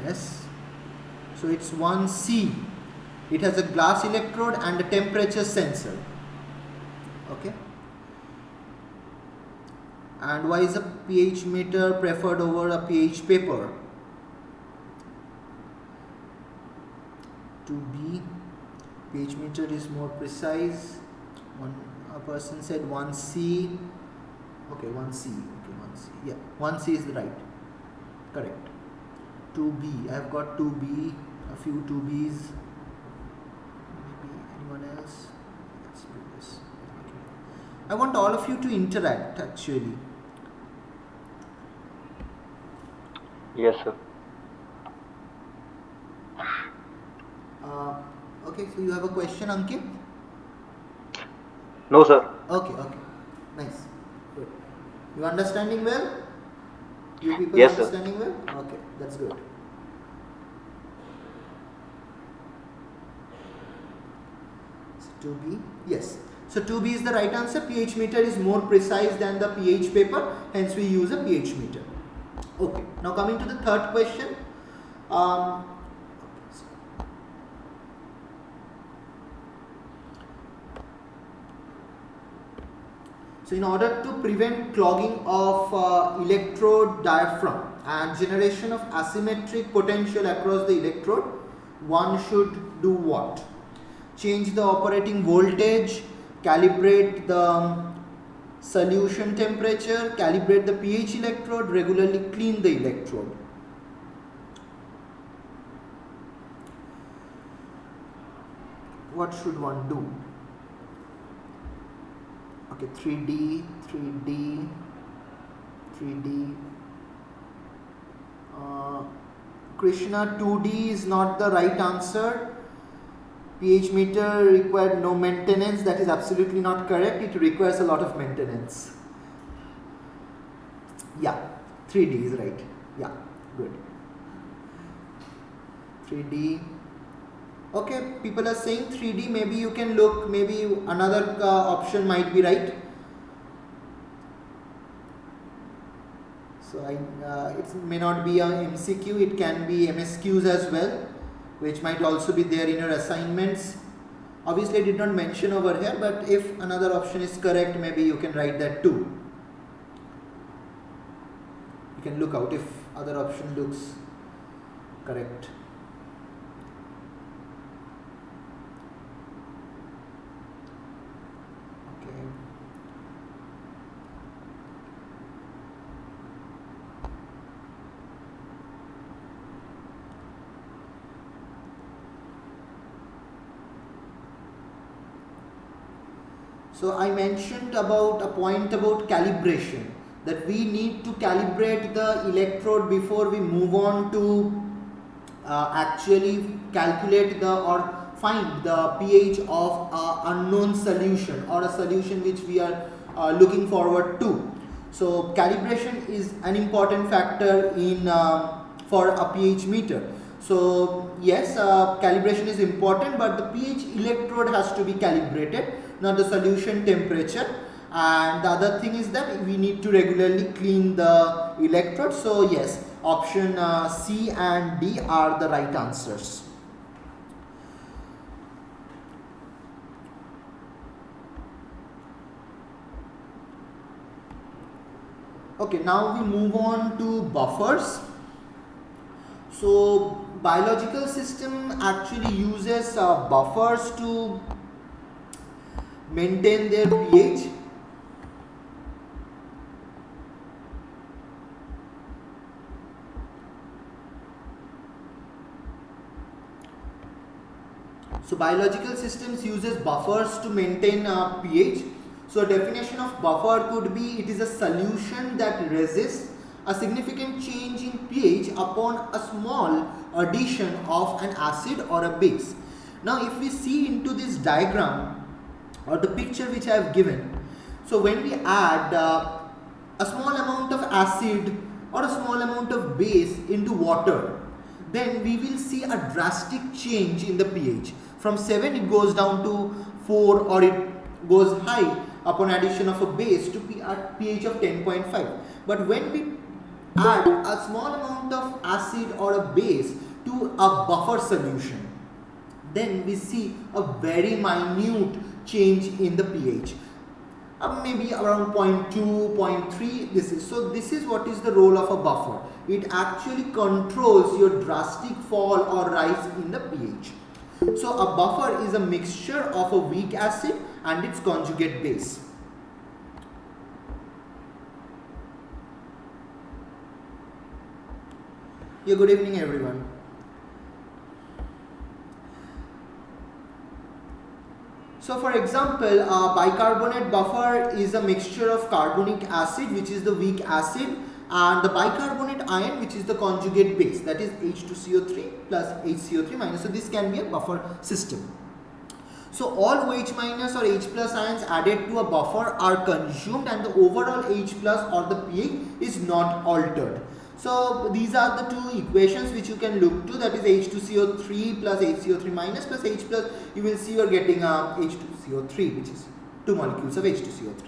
Yes. So it's 1C. It has a glass electrode and a temperature sensor. Okay. And why is a pH meter preferred over a pH paper? 2B. pH meter is more precise. A person said 1C. Okay, 1C. Okay, 1C. Yeah, 1C is the right. Correct. 2B. I have got 2B. A few 2Bs. Maybe anyone else? Let's do this. Okay. I want all of you to interact actually. Yes, sir. Okay, so you have a question, Ankit? No, sir. Okay, nice, good. You understanding well? You people Yes, sir. understanding well? Okay, that's good. So 2B, yes. So 2B is the right answer. pH meter is more precise than the pH paper, hence we use a pH meter. Okay, now coming to the third question. So in order to prevent clogging of electrode diaphragm and generation of asymmetric potential across the electrode, one should do what? Change the operating voltage, calibrate the solution temperature, calibrate the pH electrode, regularly clean the electrode. What should one do? Okay, 3D. Krishna, 2D is not the right answer. pH meter required no maintenance. That is absolutely not correct. It requires a lot of maintenance. Yeah, 3D is right. Yeah, good. 3D. Okay, people are saying 3D. Maybe you can look. Maybe another option might be right. So it may not be a MCQ. It can be MSQs as well, which might also be there in your assignments. Obviously, I did not mention over here, but if another option is correct, maybe you can write that too. You can look out if other option looks correct. Okay. So I mentioned about a point about calibration, that we need to calibrate the electrode before we move on to actually calculate or find the pH of an unknown solution or a solution which we are looking forward to. So calibration is an important factor in for a pH meter. So yes, calibration is important, but the pH electrode has to be calibrated, not the solution temperature. And the other thing is that we need to regularly clean the electrode. So yes, option C and D are the right answers. Okay, now we move on to buffers. So biological system actually uses buffers to maintain their pH. So biological systems uses buffers to maintain pH. So definition of buffer could be, it is a solution that resists a significant change in pH upon a small addition of an acid or a base. Now if we see into this diagram, or the picture which I have given. So when we add a small amount of acid or a small amount of base into water, then we will see a drastic change in the pH. From 7 it goes down to 4, or it goes high upon addition of a base to pH of 10.5. But when we add a small amount of acid or a base to a buffer solution, then we see a very minute change in the pH. Maybe around 0.2, 0.3. This is what is the role of a buffer. It actually controls your drastic fall or rise in the pH. So a buffer is a mixture of a weak acid and its conjugate base. Yeah, good evening everyone. So for example, a bicarbonate buffer is a mixture of carbonic acid, which is the weak acid, and the bicarbonate ion, which is the conjugate base, that is H2CO3 plus HCO3 minus. So this can be a buffer system. So all OH minus or H plus ions added to a buffer are consumed, and the overall H plus or the pH is not altered. So these are the two equations which you can look to, that is H2CO3 plus HCO3 minus plus H plus. You will see you are getting H2CO3, which is 2 molecules of H2CO3,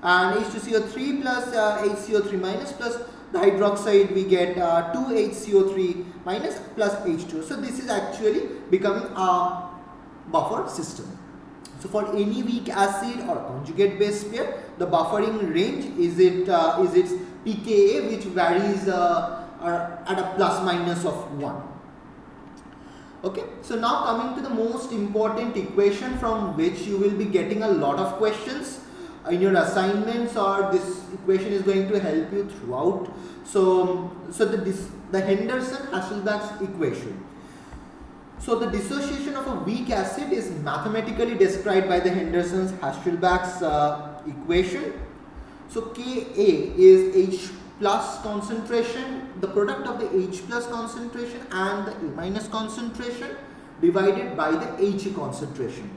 and H2CO3 plus HCO3 minus plus the hydroxide, we get 2 HCO3 minus plus H2. So this is actually becoming a buffer system. So for any weak acid or conjugate base pair, the buffering range is its pKa, which varies at a plus minus of 1. Okay, so now coming to the most important equation from which you will be getting a lot of questions in your assignments, or this equation is going to help you throughout. So the Henderson-Hasselbalch's equation. So the dissociation of a weak acid is mathematically described by the Henderson-Hasselbalch's equation. So Ka is H plus concentration, the product of the H plus concentration and the A minus concentration divided by the Ha concentration.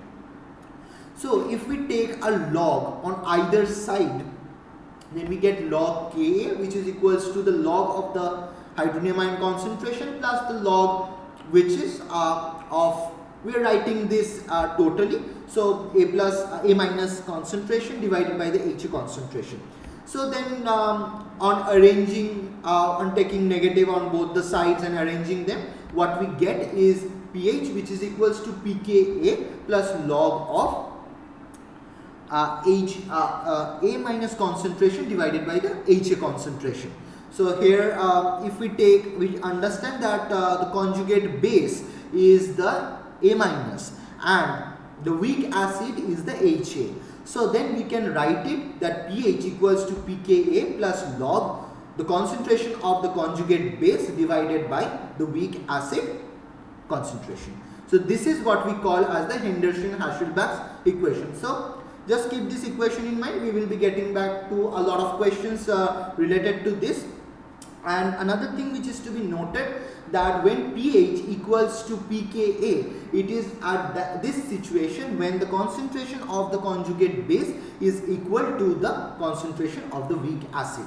So if we take a log on either side, then we get log Ka, which is equals to the log of the hydronium ion concentration plus the log which is we are writing this totally. So A minus concentration divided by the Ha concentration. So then on arranging, on taking negative on both the sides and arranging them, what we get is pH, which is equals to pKa plus log of A minus concentration divided by the Ha concentration. So here if we understand that the conjugate base is the A minus and the weak acid is the Ha. So then we can write it that pH equals to pKa plus log the concentration of the conjugate base divided by the weak acid concentration. So this is what we call as the Henderson-Hasselbalch's equation. So just keep this equation in mind. We will be getting back to a lot of questions related to this. And another thing which is to be noted, that when pH equals to pKa, it is at this situation when the concentration of the conjugate base is equal to the concentration of the weak acid.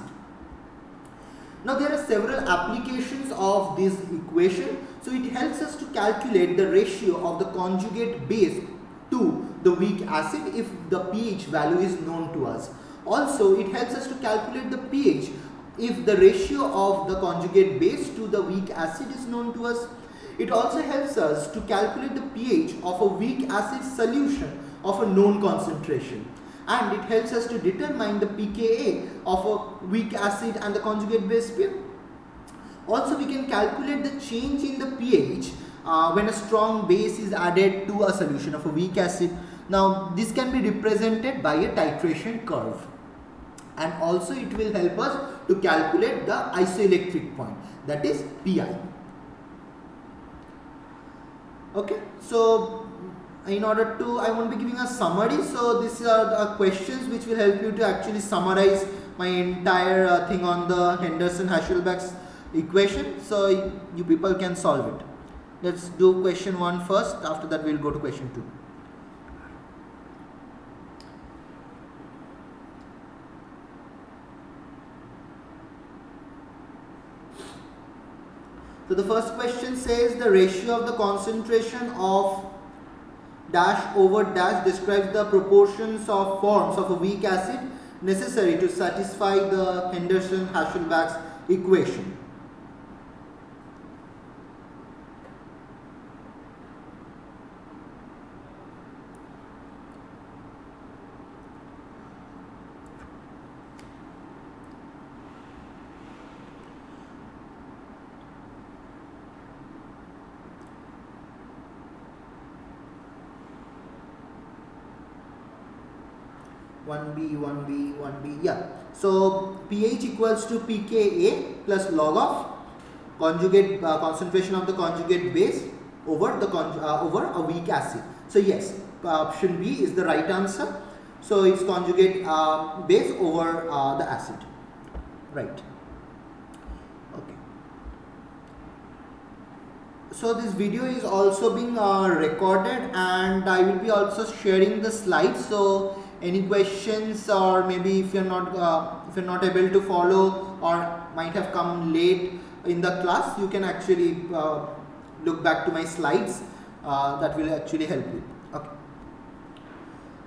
Now there are several applications of this equation. So it helps us to calculate the ratio of the conjugate base to the weak acid if the pH value is known to us. Also it helps us to calculate the pH if the ratio of the conjugate base to the weak acid is known to us. It also helps us to calculate the pH of a weak acid solution of a known concentration, and it helps us to determine the pKa of a weak acid and the conjugate base pair. Also we can calculate the change in the pH when a strong base is added to a solution of a weak acid. Now this can be represented by a titration curve, and also it will help us to calculate the isoelectric point, that is Pi. Okay, so in order to, I won't be giving a summary, so these are the questions which will help you to actually summarize my entire thing on the Henderson-Hasselbalch's equation, so you people can solve it. Let's do question 1 first, after that we will go to question 2. So the first question says the ratio of the concentration of dash over dash describes the proportions of forms of a weak acid necessary to satisfy the Henderson-Hasselbalch's equation. One B, yeah. So pH equals to pKa plus log of conjugate concentration of the conjugate base over the over a weak acid. So yes, option B is the right answer. So it's conjugate base over the acid, right? Okay. So this video is also being recorded, and I will be also sharing the slides. So any questions, or maybe if you're not able to follow or might have come late in the class, you can actually look back to my slides. That will actually help you. Okay.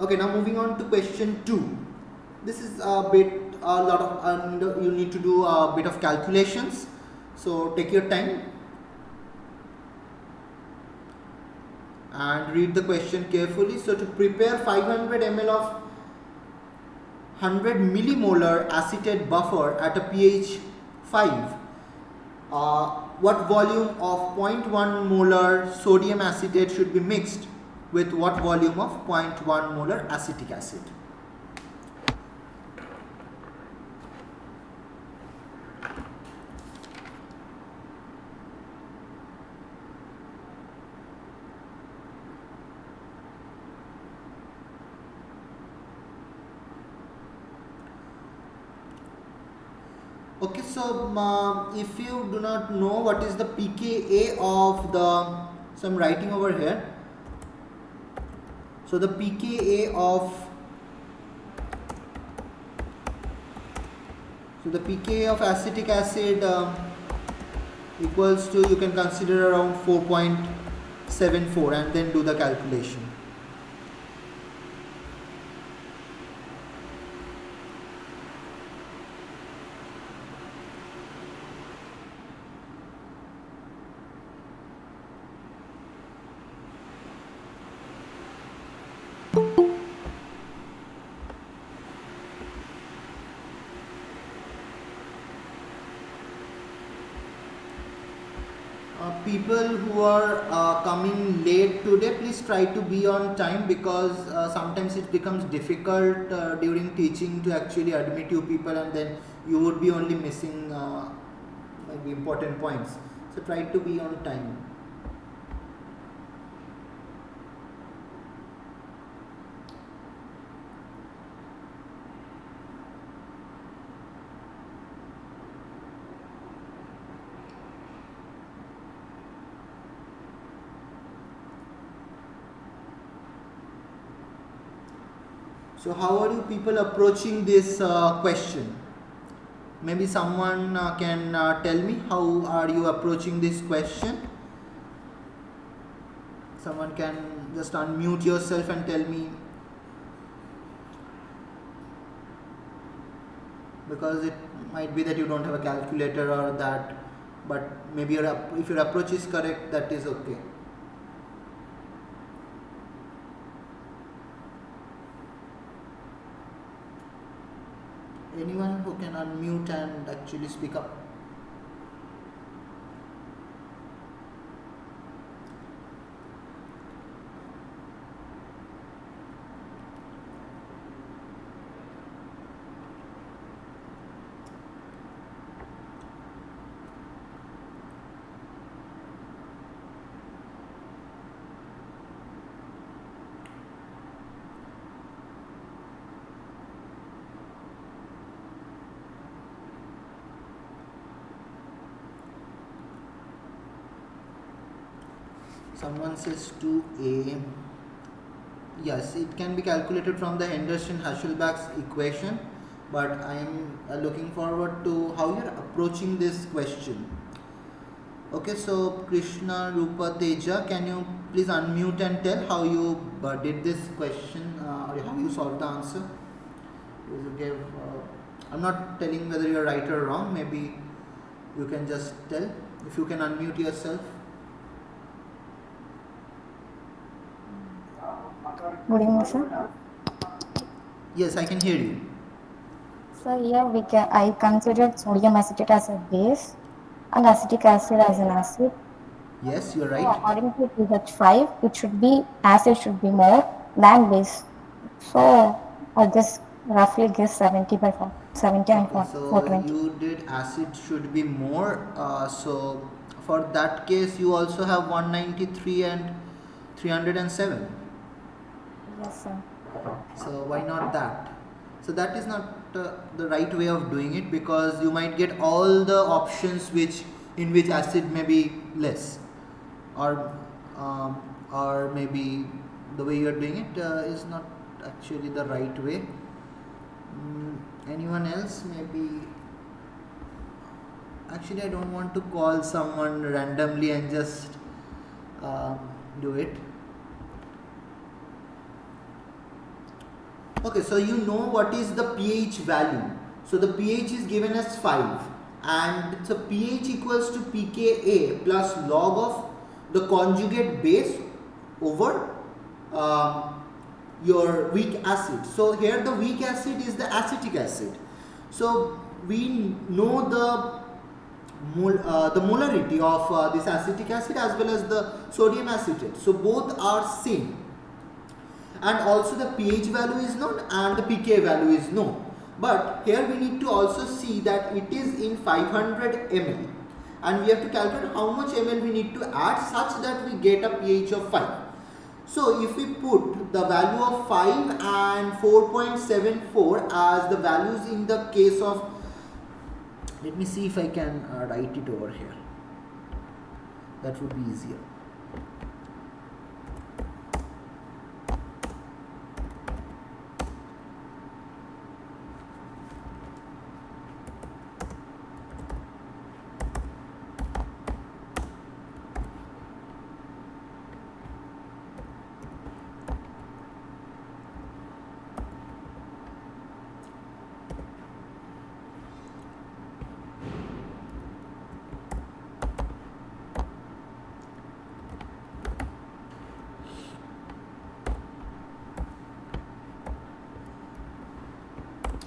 Okay. Now moving on to question 2. This is a lot of, and you need to do a bit of calculations. So take your time and read the question carefully. So to prepare 500 ml of 100 millimolar acetate buffer at a pH 5, what volume of 0.1 molar sodium acetate should be mixed with what volume of 0.1 molar acetic acid? Okay, so if you do not know what is the pKa of the, so I'm writing over here. So the pKa of acetic acid equals to, you can consider around 4.74 and then do the calculation. People who are coming late today, please try to be on time, because sometimes it becomes difficult during teaching to actually admit you people, and then you would be only missing maybe important points. So try to be on time. So how are you people approaching this question? Maybe someone can tell me how are you approaching this question? Someone can just unmute yourself and tell me, because it might be that you don't have a calculator or that, but maybe if your approach is correct, that is okay. Anyone who can unmute and actually speak up? Someone says 2A. Yes, it can be calculated from the Henderson-Hasselbalch's equation, but I am looking forward to how you are approaching this question. Okay, so Krishna Rupa Teja, can you please unmute and tell how you did this question or how you solved the answer? You gave, I'm not telling whether you're right or wrong, maybe you can just tell if you can unmute yourself. Good evening, sir. Yes, I can hear you. So here I considered sodium acetate as a base and acetic acid as an acid. Yes, you're So right. according to pH 5, acid should be more than base. So I just roughly guess 70 by 4, 70 and Okay, so 420. you did acid should be more. So for that case, you also have 193 and 307. Yes, sir. So why not that? So that is not the right way of doing it, because you might get all the options in which acid may be less, or um, or maybe the way you are doing it is not actually the right way. Anyone else? Maybe. Actually, I don't want to call someone randomly and just um, do it. Okay, so you know what is the pH value. So the pH is given as 5, and so pH equals to pKa plus log of the conjugate base over your weak acid. So here the weak acid is the acetic acid. So we know the molarity of this acetic acid as well as the sodium acetate. So both are same, and also the pH value is known and the pK value is known. But here we need to also see that it is in 500 ml, and we have to calculate how much ml we need to add such that we get a pH of 5. So if we put the value of 5 and 4.74 as the values in the case of, let me see if I can write it over here, that would be easier.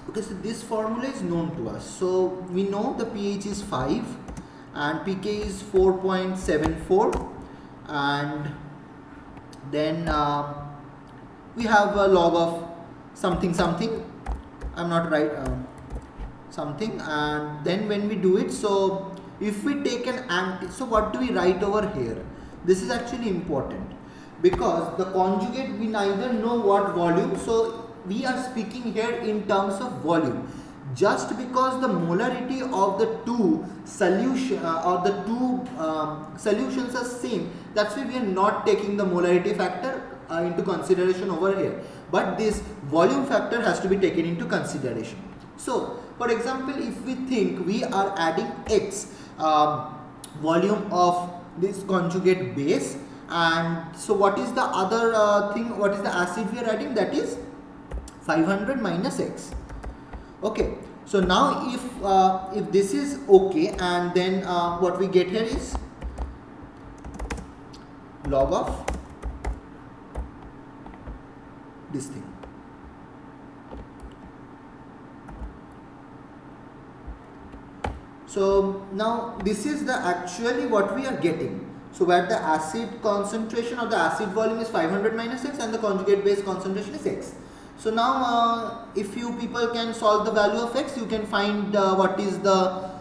Okay, so this formula is known to us. So we know the pH is 5 and pK is 4.74, and then we have a log of something something, I'm not right, something, and then when we do it, so if we take an so what do we write over here? This is actually important, because the conjugate we neither know what volume, so we are speaking here in terms of volume. Just because the molarity of the two solutions are same, that's why we are not taking the molarity factor into consideration over here, but this volume factor has to be taken into consideration. So for example, if we think we are adding X volume of this conjugate base, and so what is the other thing, what is the acid we are adding? That is 500 minus X. Okay, so now if this is okay, and then what we get here is log of this thing. So now this is the actually what we are getting. So where the acid concentration or the acid volume is 500 minus X and the conjugate base concentration is X. So now if you people can solve the value of X, you can find what is the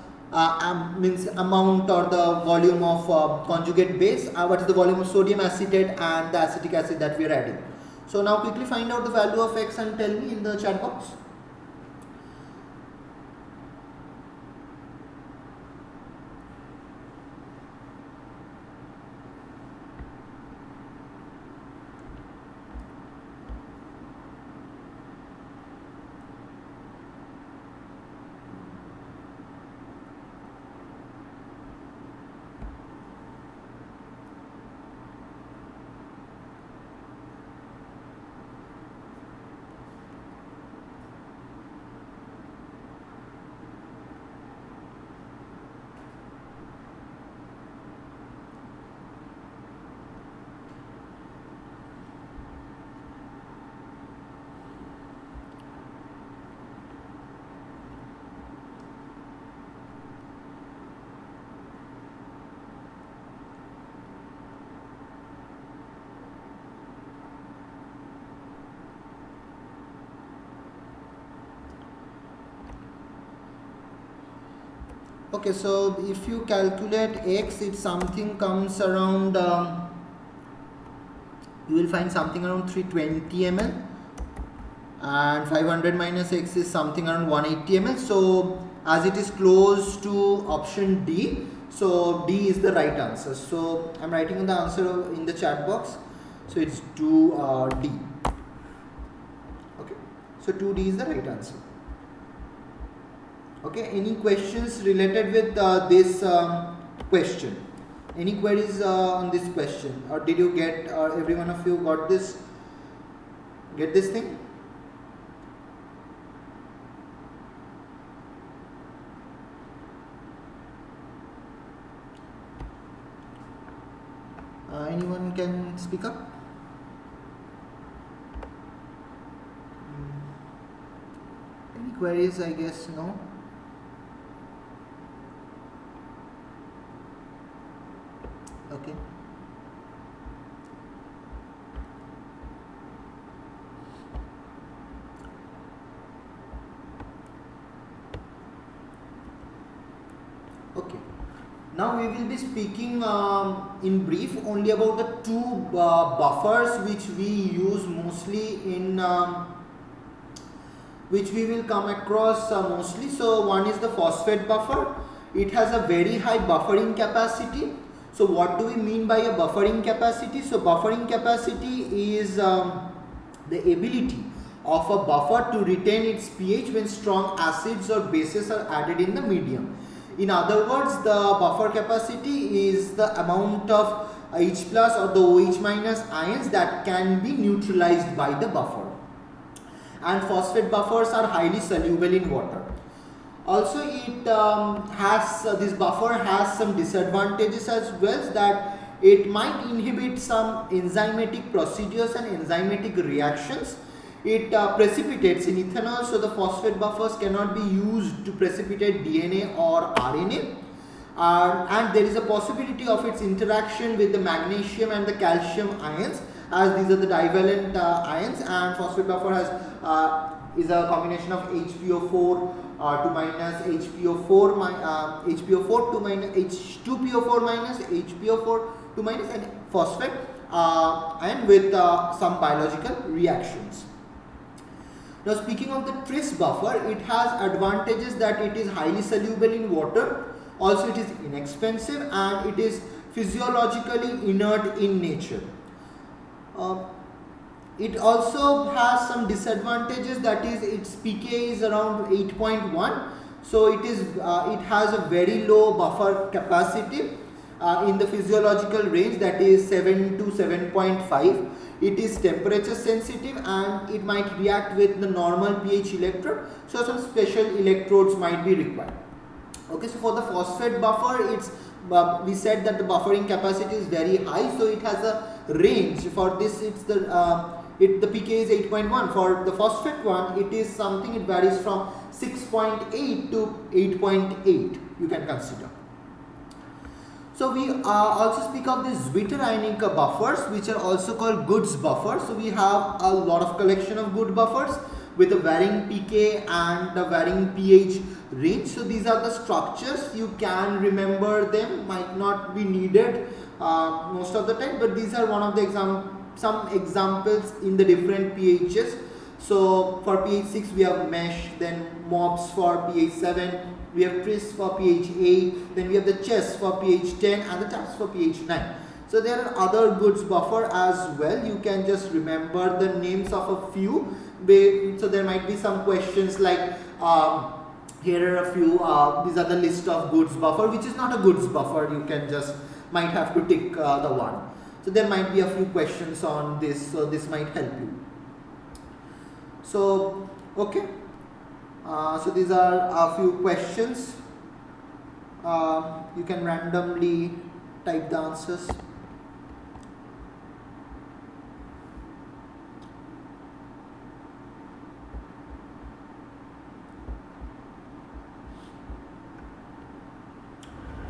means amount or the volume of conjugate base, what is the volume of sodium acetate and the acetic acid that we are adding. So now quickly find out the value of X and tell me in the chat box. Okay, so if you calculate x, it's something comes around, you will find something around 320 ml, and 500 minus x is something around 180 ml. So as it is close to option D, so D is the right answer. So I'm writing the answer in the chat box. So it's 2D. Okay, so 2D is the right answer. Okay, any questions related with this question? Any queries on this question, or did you get, or every one of you got this, get this thing? Anyone can speak up? Any queries? I guess no. Okay. Okay. Now we will be speaking in brief only about the two buffers which we use mostly in which we will come across mostly. So one is the phosphate buffer. It has a very high buffering capacity. So what do we mean by a buffering capacity? So buffering capacity is the ability of a buffer to retain its pH when strong acids or bases are added in the medium. In other words, the buffer capacity is the amount of H plus or the OH minus ions that can be neutralized by the buffer. And phosphate buffers are highly soluble in water. Also, it has this buffer has some disadvantages as well, that it might inhibit some enzymatic procedures and enzymatic reactions. It precipitates in ethanol, so the phosphate buffers cannot be used to precipitate DNA or RNA. And there is a possibility of its interaction with the magnesium and the calcium ions, as these are the divalent ions, and phosphate buffer has is a combination of HPO4 to minus HPO4 HPO4 to minus H2PO4 minus HPO4 to minus and phosphate and with some biological reactions. Now speaking of the tris buffer, it has advantages that it is highly soluble in water, also it is inexpensive, and it is physiologically inert in nature. It also has some disadvantages, that is its pK is around 8.1, so it has a very low buffer capacity in the physiological range, that is 7 to 7.5. It is temperature sensitive and it might react with the normal pH electrode, so some special electrodes might be required. Okay, so for the phosphate buffer, it's we said that the buffering capacity is very high, so it has a range. For this, it's the pK is 8.1. For the phosphate one, it is something, it varies from 6.8 to 8.8, you can consider. So we also speak of these zwitterionic buffers, which are also called goods buffers. So we have a lot of collection of good buffers with a varying pK and a varying pH range. So these are the structures, you can remember them, might not be needed most of the time, but these are one of the some examples in the different pHs. So for pH 6 we have mesh, then MOPS for pH 7, we have tris for pH 8, then we have the chess for pH 10 and the TAPS for pH 9. So there are other goods buffer as well, you can just remember the names of a few. So there might be some questions like here are a few, these are the list of goods buffer, which is not a goods buffer, you can just might have to tick the one. So there might be a few questions on this, so this might help you. So okay, so these are a few questions. You can randomly type the answers.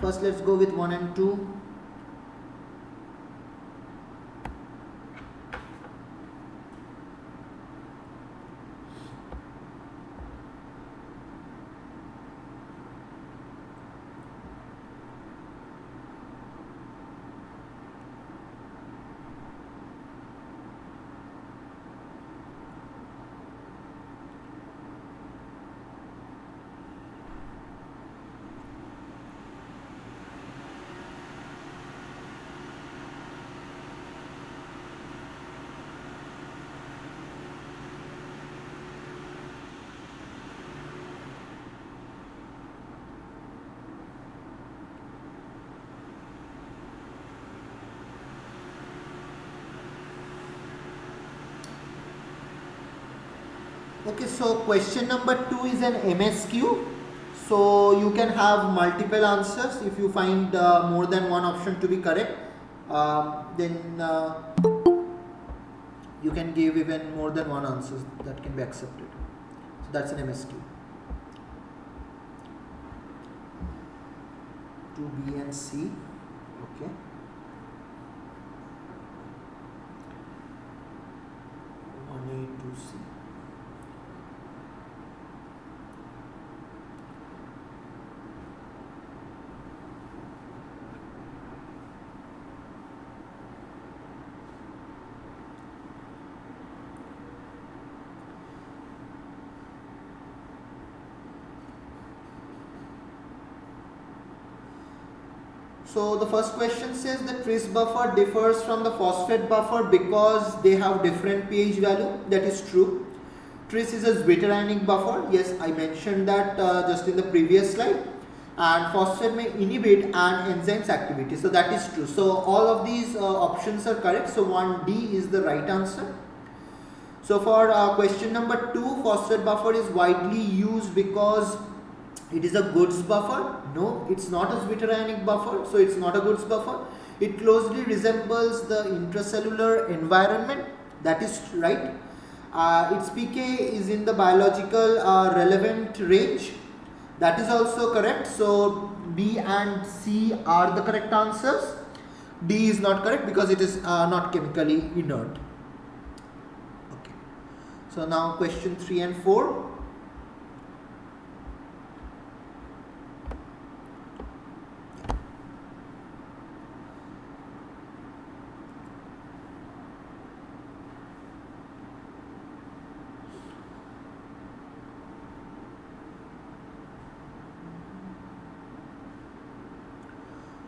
First, let's go with 1 and 2. Okay, so question number 2 is an MSQ. So you can have multiple answers. If you find more than one option to be correct, then you can give even more than one answer that can be accepted. So that's an MSQ. 2B and C. Okay. One A, 2C. So the first question says the tris buffer differs from the phosphate buffer because they have different pH value. That is true. Tris is a zwitterionic buffer. Yes, I mentioned that just in the previous slide. And phosphate may inhibit an enzyme's activity. So that is true. So all of these options are correct. So 1D is the right answer. So for question number 2, phosphate buffer is widely used because it is a goods buffer. No, it's not a zwitterionic buffer, so it's not a goods buffer. It closely resembles the intracellular environment. That is right. Its pK is in the biological relevant range. That is also correct. So B and C are the correct answers. D is not correct because it is not chemically inert. Okay. So now question 3 and 4.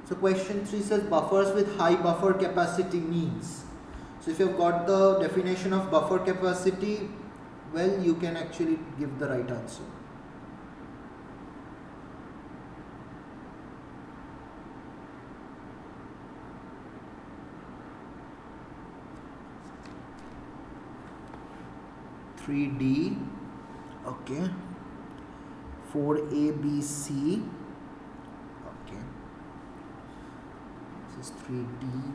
So question 3 says buffers with high buffer capacity means. So if you have got the definition of buffer capacity, well, you can actually give the right answer. Three D, okay. 4ABC, okay. This is 3D.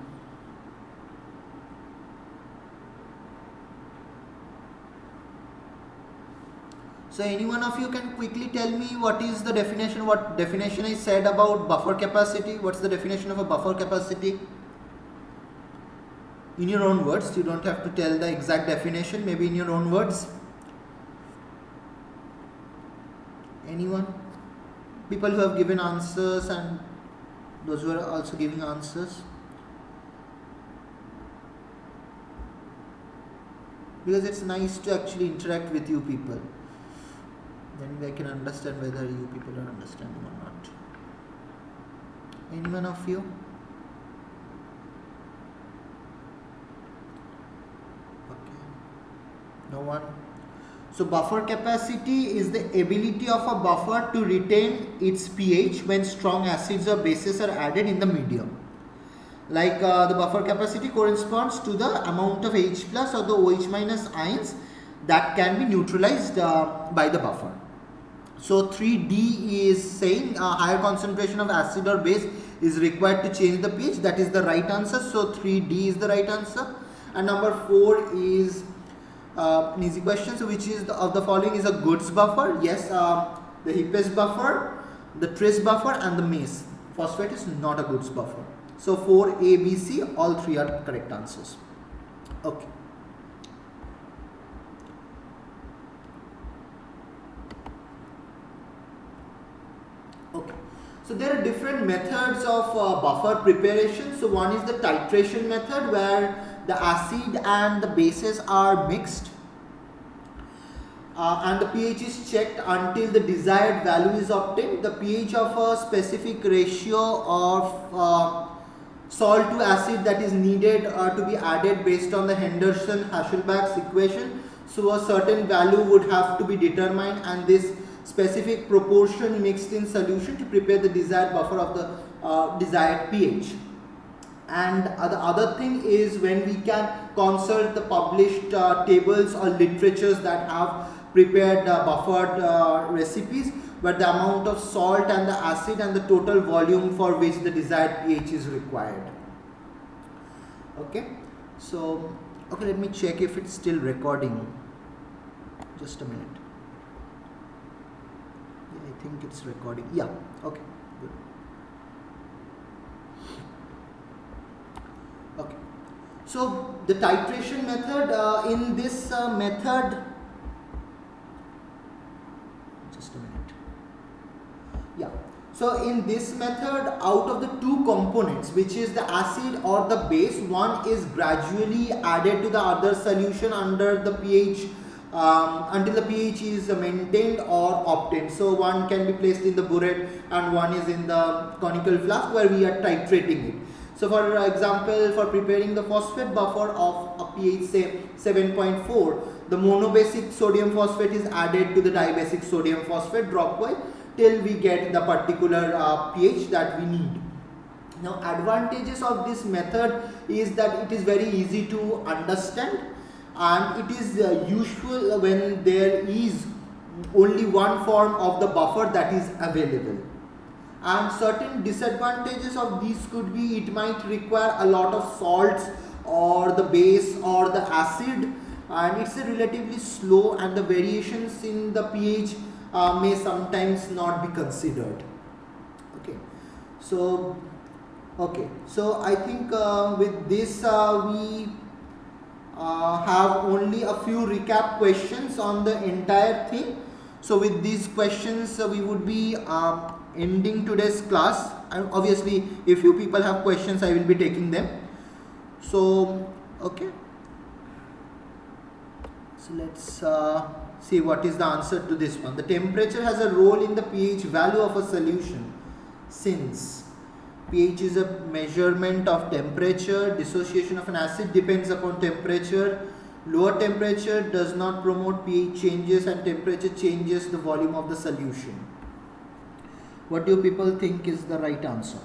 So any one of you can quickly tell me what is the definition, what definition is said about buffer capacity? What's the definition of a buffer capacity? In your own words, you don't have to tell the exact definition, maybe in your own words. Anyone? People who have given answers and those who are also giving answers. Because it's nice to actually interact with you people. Then I can understand whether you people are understanding or not. Any one of you? Okay. No one? So buffer capacity is the ability of a buffer to retain its pH when strong acids or bases are added in the medium. Like the buffer capacity corresponds to the amount of H plus or the OH minus ions that can be neutralized by the buffer. So 3D is saying a higher concentration of acid or base is required to change the pH. That is the right answer. So 3D is the right answer. And number 4 is an easy question. So which is of the following is a goods buffer? Yes, the Hippes buffer, the tris buffer and the mace. Phosphate is not a goods buffer. So 4, A, B, C, all 3 are correct answers. Okay. Okay. So there are different methods of buffer preparation. So one is the titration method where the acid and the bases are mixed. And the pH is checked until the desired value is obtained. The pH of a specific ratio of salt to acid that is needed to be added based on the Henderson-Hasselbalch's equation. So a certain value would have to be determined and this specific proportion mixed in solution to prepare the desired buffer of the desired pH. And the other thing is when we can consult the published tables or literatures that have prepared buffered recipes, but the amount of salt and the acid and the total volume for which the desired pH is required. Okay, so okay, let me check if it's still recording. Just a minute. Yeah, I think it's recording. Yeah, okay, good. Okay, so the titration method, in this method, just a minute. Yeah, so in this method, out of the two components, which is the acid or the base, one is gradually added to the other solution under the pH until the pH is maintained or obtained. So one can be placed in the burette and one is in the conical flask where we are titrating it. So for example, for preparing the phosphate buffer of a pH say 7.4, the monobasic sodium phosphate is added to the dibasic sodium phosphate dropwise till we get the particular pH that we need. Now advantages of this method is that it is very easy to understand and it is useful when there is only one form of the buffer that is available. And certain disadvantages of these could be it might require a lot of salts or the base or the acid, and it's a relatively slow and the variations in the pH may sometimes not be considered. Okay, so I think with this we have only a few recap questions on the entire thing. So with these questions we would be ending today's class, and obviously if you people have questions I will be taking them. So okay, so let's see what is the answer to this one. The temperature has a role in the pH value of a solution. Since pH is a measurement of temperature, dissociation of an acid depends upon temperature. Lower temperature does not promote pH changes and temperature changes the volume of the solution. What do people think is the right answer?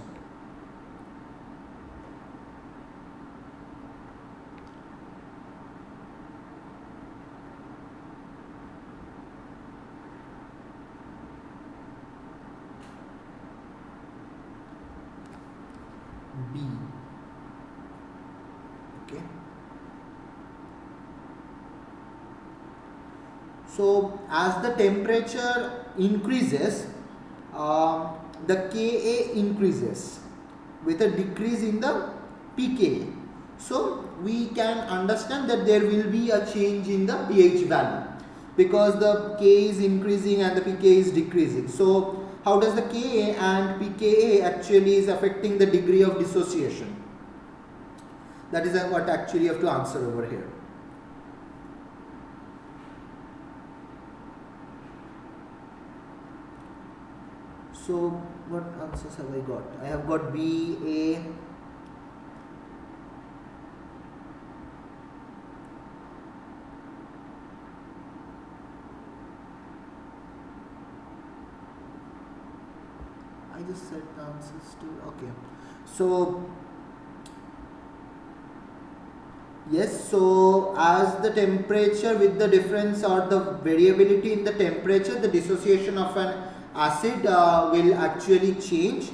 B. Okay. So as the temperature increases, the Ka increases with a decrease in the pKa. So we can understand that there will be a change in the pH value because the Ka is increasing and the pKa is decreasing. So how does the Ka and pKa actually is affecting the degree of dissociation? That is what actually you have to answer over here. So what answers have I got? I have got B, A, I just said the answers to, okay. So yes, so as the temperature with the difference or the variability in the temperature, the dissociation of an acid will actually change,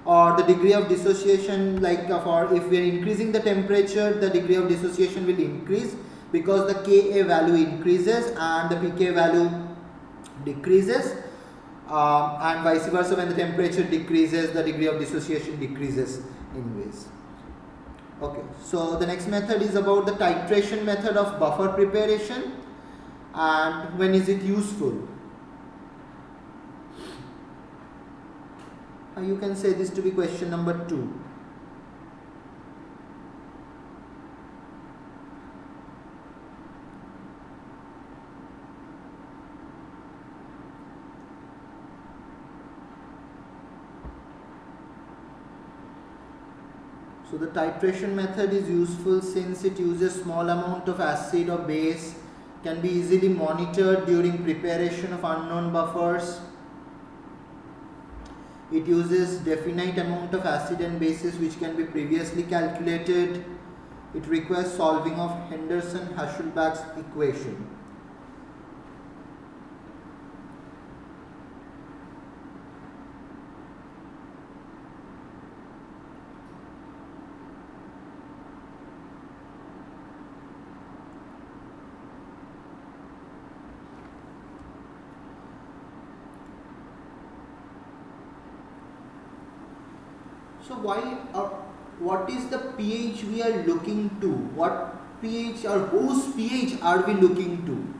or the degree of dissociation, like for if we are increasing the temperature, the degree of dissociation will increase because the Ka value increases and the pK value decreases, and vice versa. When the temperature decreases, the degree of dissociation decreases anyways. Okay, so the next method is about the titration method of buffer preparation and when is it useful. You can say this to be question number 2. So the titration method is useful since it uses small amount of acid or base, can be easily monitored during preparation of unknown buffers. It uses definite amount of acid and bases which can be previously calculated. It requires solving of Henderson-Hasselbalch's equation. So what is the pH we are looking to? What pH or whose pH are we looking to?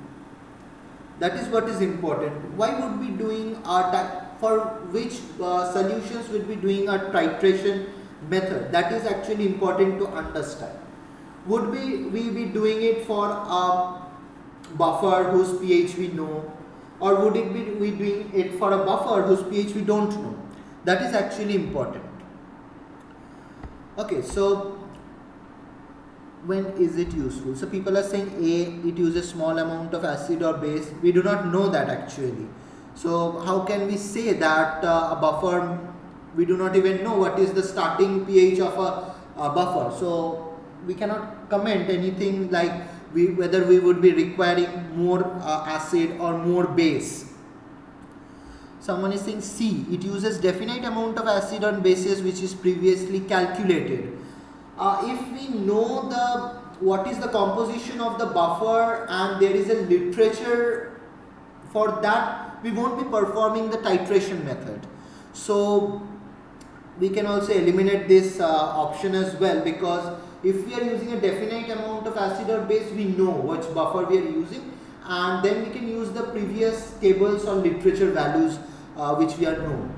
That is what is important. Why would we doing for which solutions would be doing a titration method? That is actually important to understand. Would we be doing it for a buffer whose pH we know, or would it be we doing it for a buffer whose pH we don't know? That is actually important. Okay, so when is it useful? So people are saying A, it uses small amount of acid or base. We do not know that actually. So how can we say that a buffer, we do not even know what is the starting pH of a buffer. So we cannot comment anything like whether we would be requiring more acid or more base. Someone is saying C, it uses definite amount of acid and bases which is previously calculated. If we know what is the composition of the buffer and there is a literature for that, we won't be performing the titration method. So we can also eliminate this option as well, because if we are using a definite amount of acid or base, we know which buffer we are using, and then we can use the previous tables or literature values which we are known.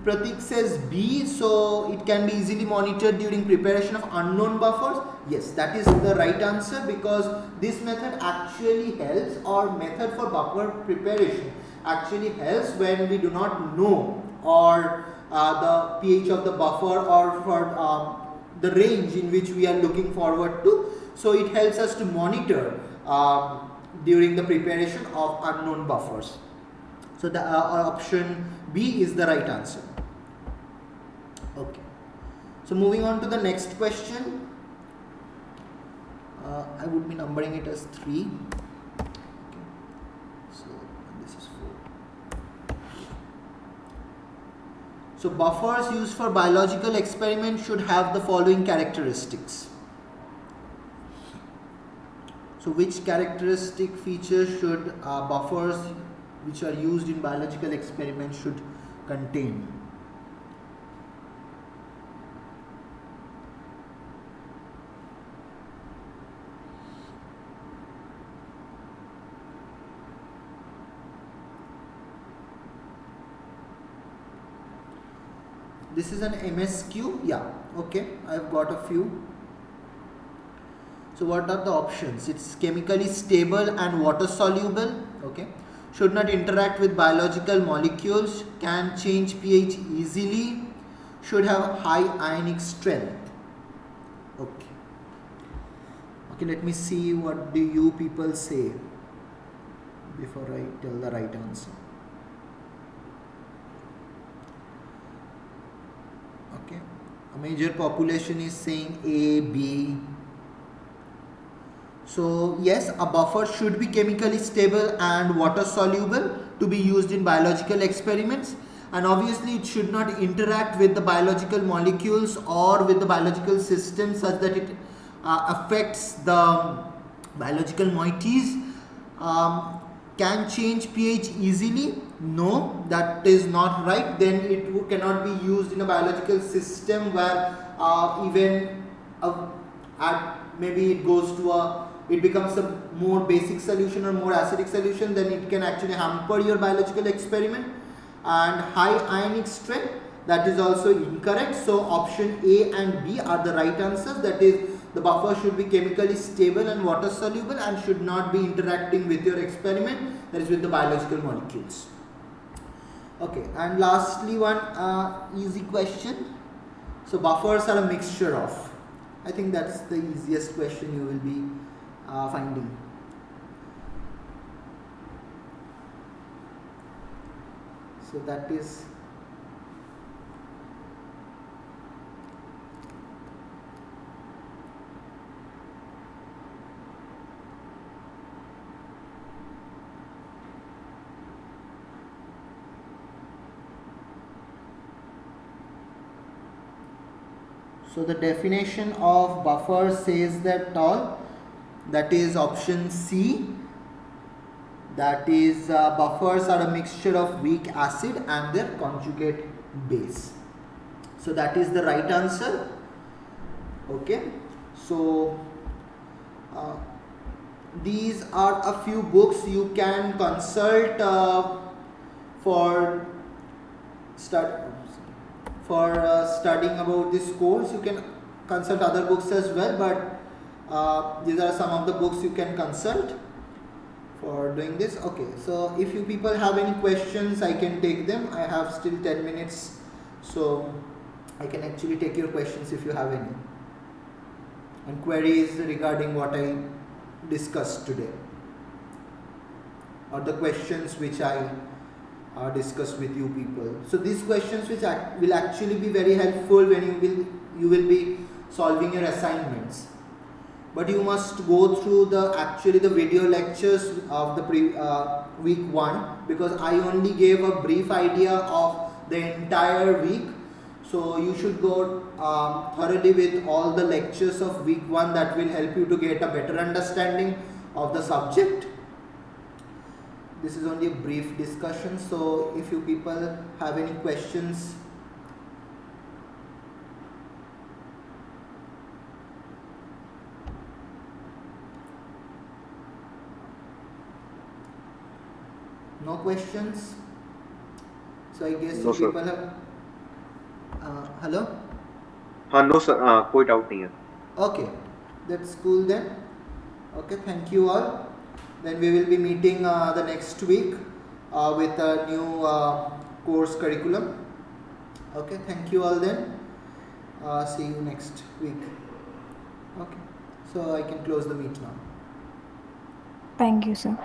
Pratik says B, so it can be easily monitored during preparation of unknown buffers. Yes, that is the right answer, because this method actually helps, or method for buffer preparation actually helps when we do not know or the pH of the buffer, or for the range in which we are looking forward to. So it helps us to monitor during the preparation of unknown buffers. So the option B is the right answer. Okay. So moving on to the next question. I would be numbering it as 3. Okay. So this is 4. So buffers used for biological experiments should have the following characteristics. So which characteristic features should buffers which are used in biological experiments should contain? This is an MSQ. Yeah, okay, I've got a few. So what are the options? It's chemically stable and water soluble. Okay, should not interact with biological molecules, can change pH easily, should have high ionic strength. Okay. Okay, let me see what do you people say before I tell the right answer. Okay, a major population is saying A, B. So yes, a buffer should be chemically stable and water soluble to be used in biological experiments, and obviously it should not interact with the biological molecules or with the biological system such that it affects the biological moieties. Can change pH easily? No, that is not right. Then it cannot be used in a biological system where even maybe it goes to it becomes a more basic solution or more acidic solution, then it can actually hamper your biological experiment. And high ionic strength, that is also incorrect. So option A and B are the right answers. That is, the buffer should be chemically stable and water soluble and should not be interacting with your experiment, that is with the biological molecules. Okay, and lastly one easy question. So buffers are a mixture of. I think that's the easiest question you will be finding. So that is so the definition of buffer says that all, that is option C, that is buffers are a mixture of weak acid and their conjugate base. So that is the right answer. Okay, so these are a few books you can consult for studying about this course. You can consult other books as well, but these are some of the books you can consult for doing this. Okay, so if you people have any questions, I can take them. I have still 10 minutes, so I can actually take your questions if you have any, and queries regarding what I discussed today, or the questions which I discussed with you people. So these questions which will actually be very helpful when you will be solving your assignments. But you must go through the video lectures of the week 1, because I only gave a brief idea of the entire week. So you should go thoroughly with all the lectures of week 1. That will help you to get a better understanding of the subject. This is only a brief discussion, so if you people have any questions. No questions? So I guess No, you sir. people have hello? हाँ no sir कोई doubt नहीं है. Okay, that's cool then. Okay, thank you all. Then we will be meeting the next week with a new course curriculum. Okay, thank you all then. See you next week. Okay, so I can close the meet now. Thank you, sir.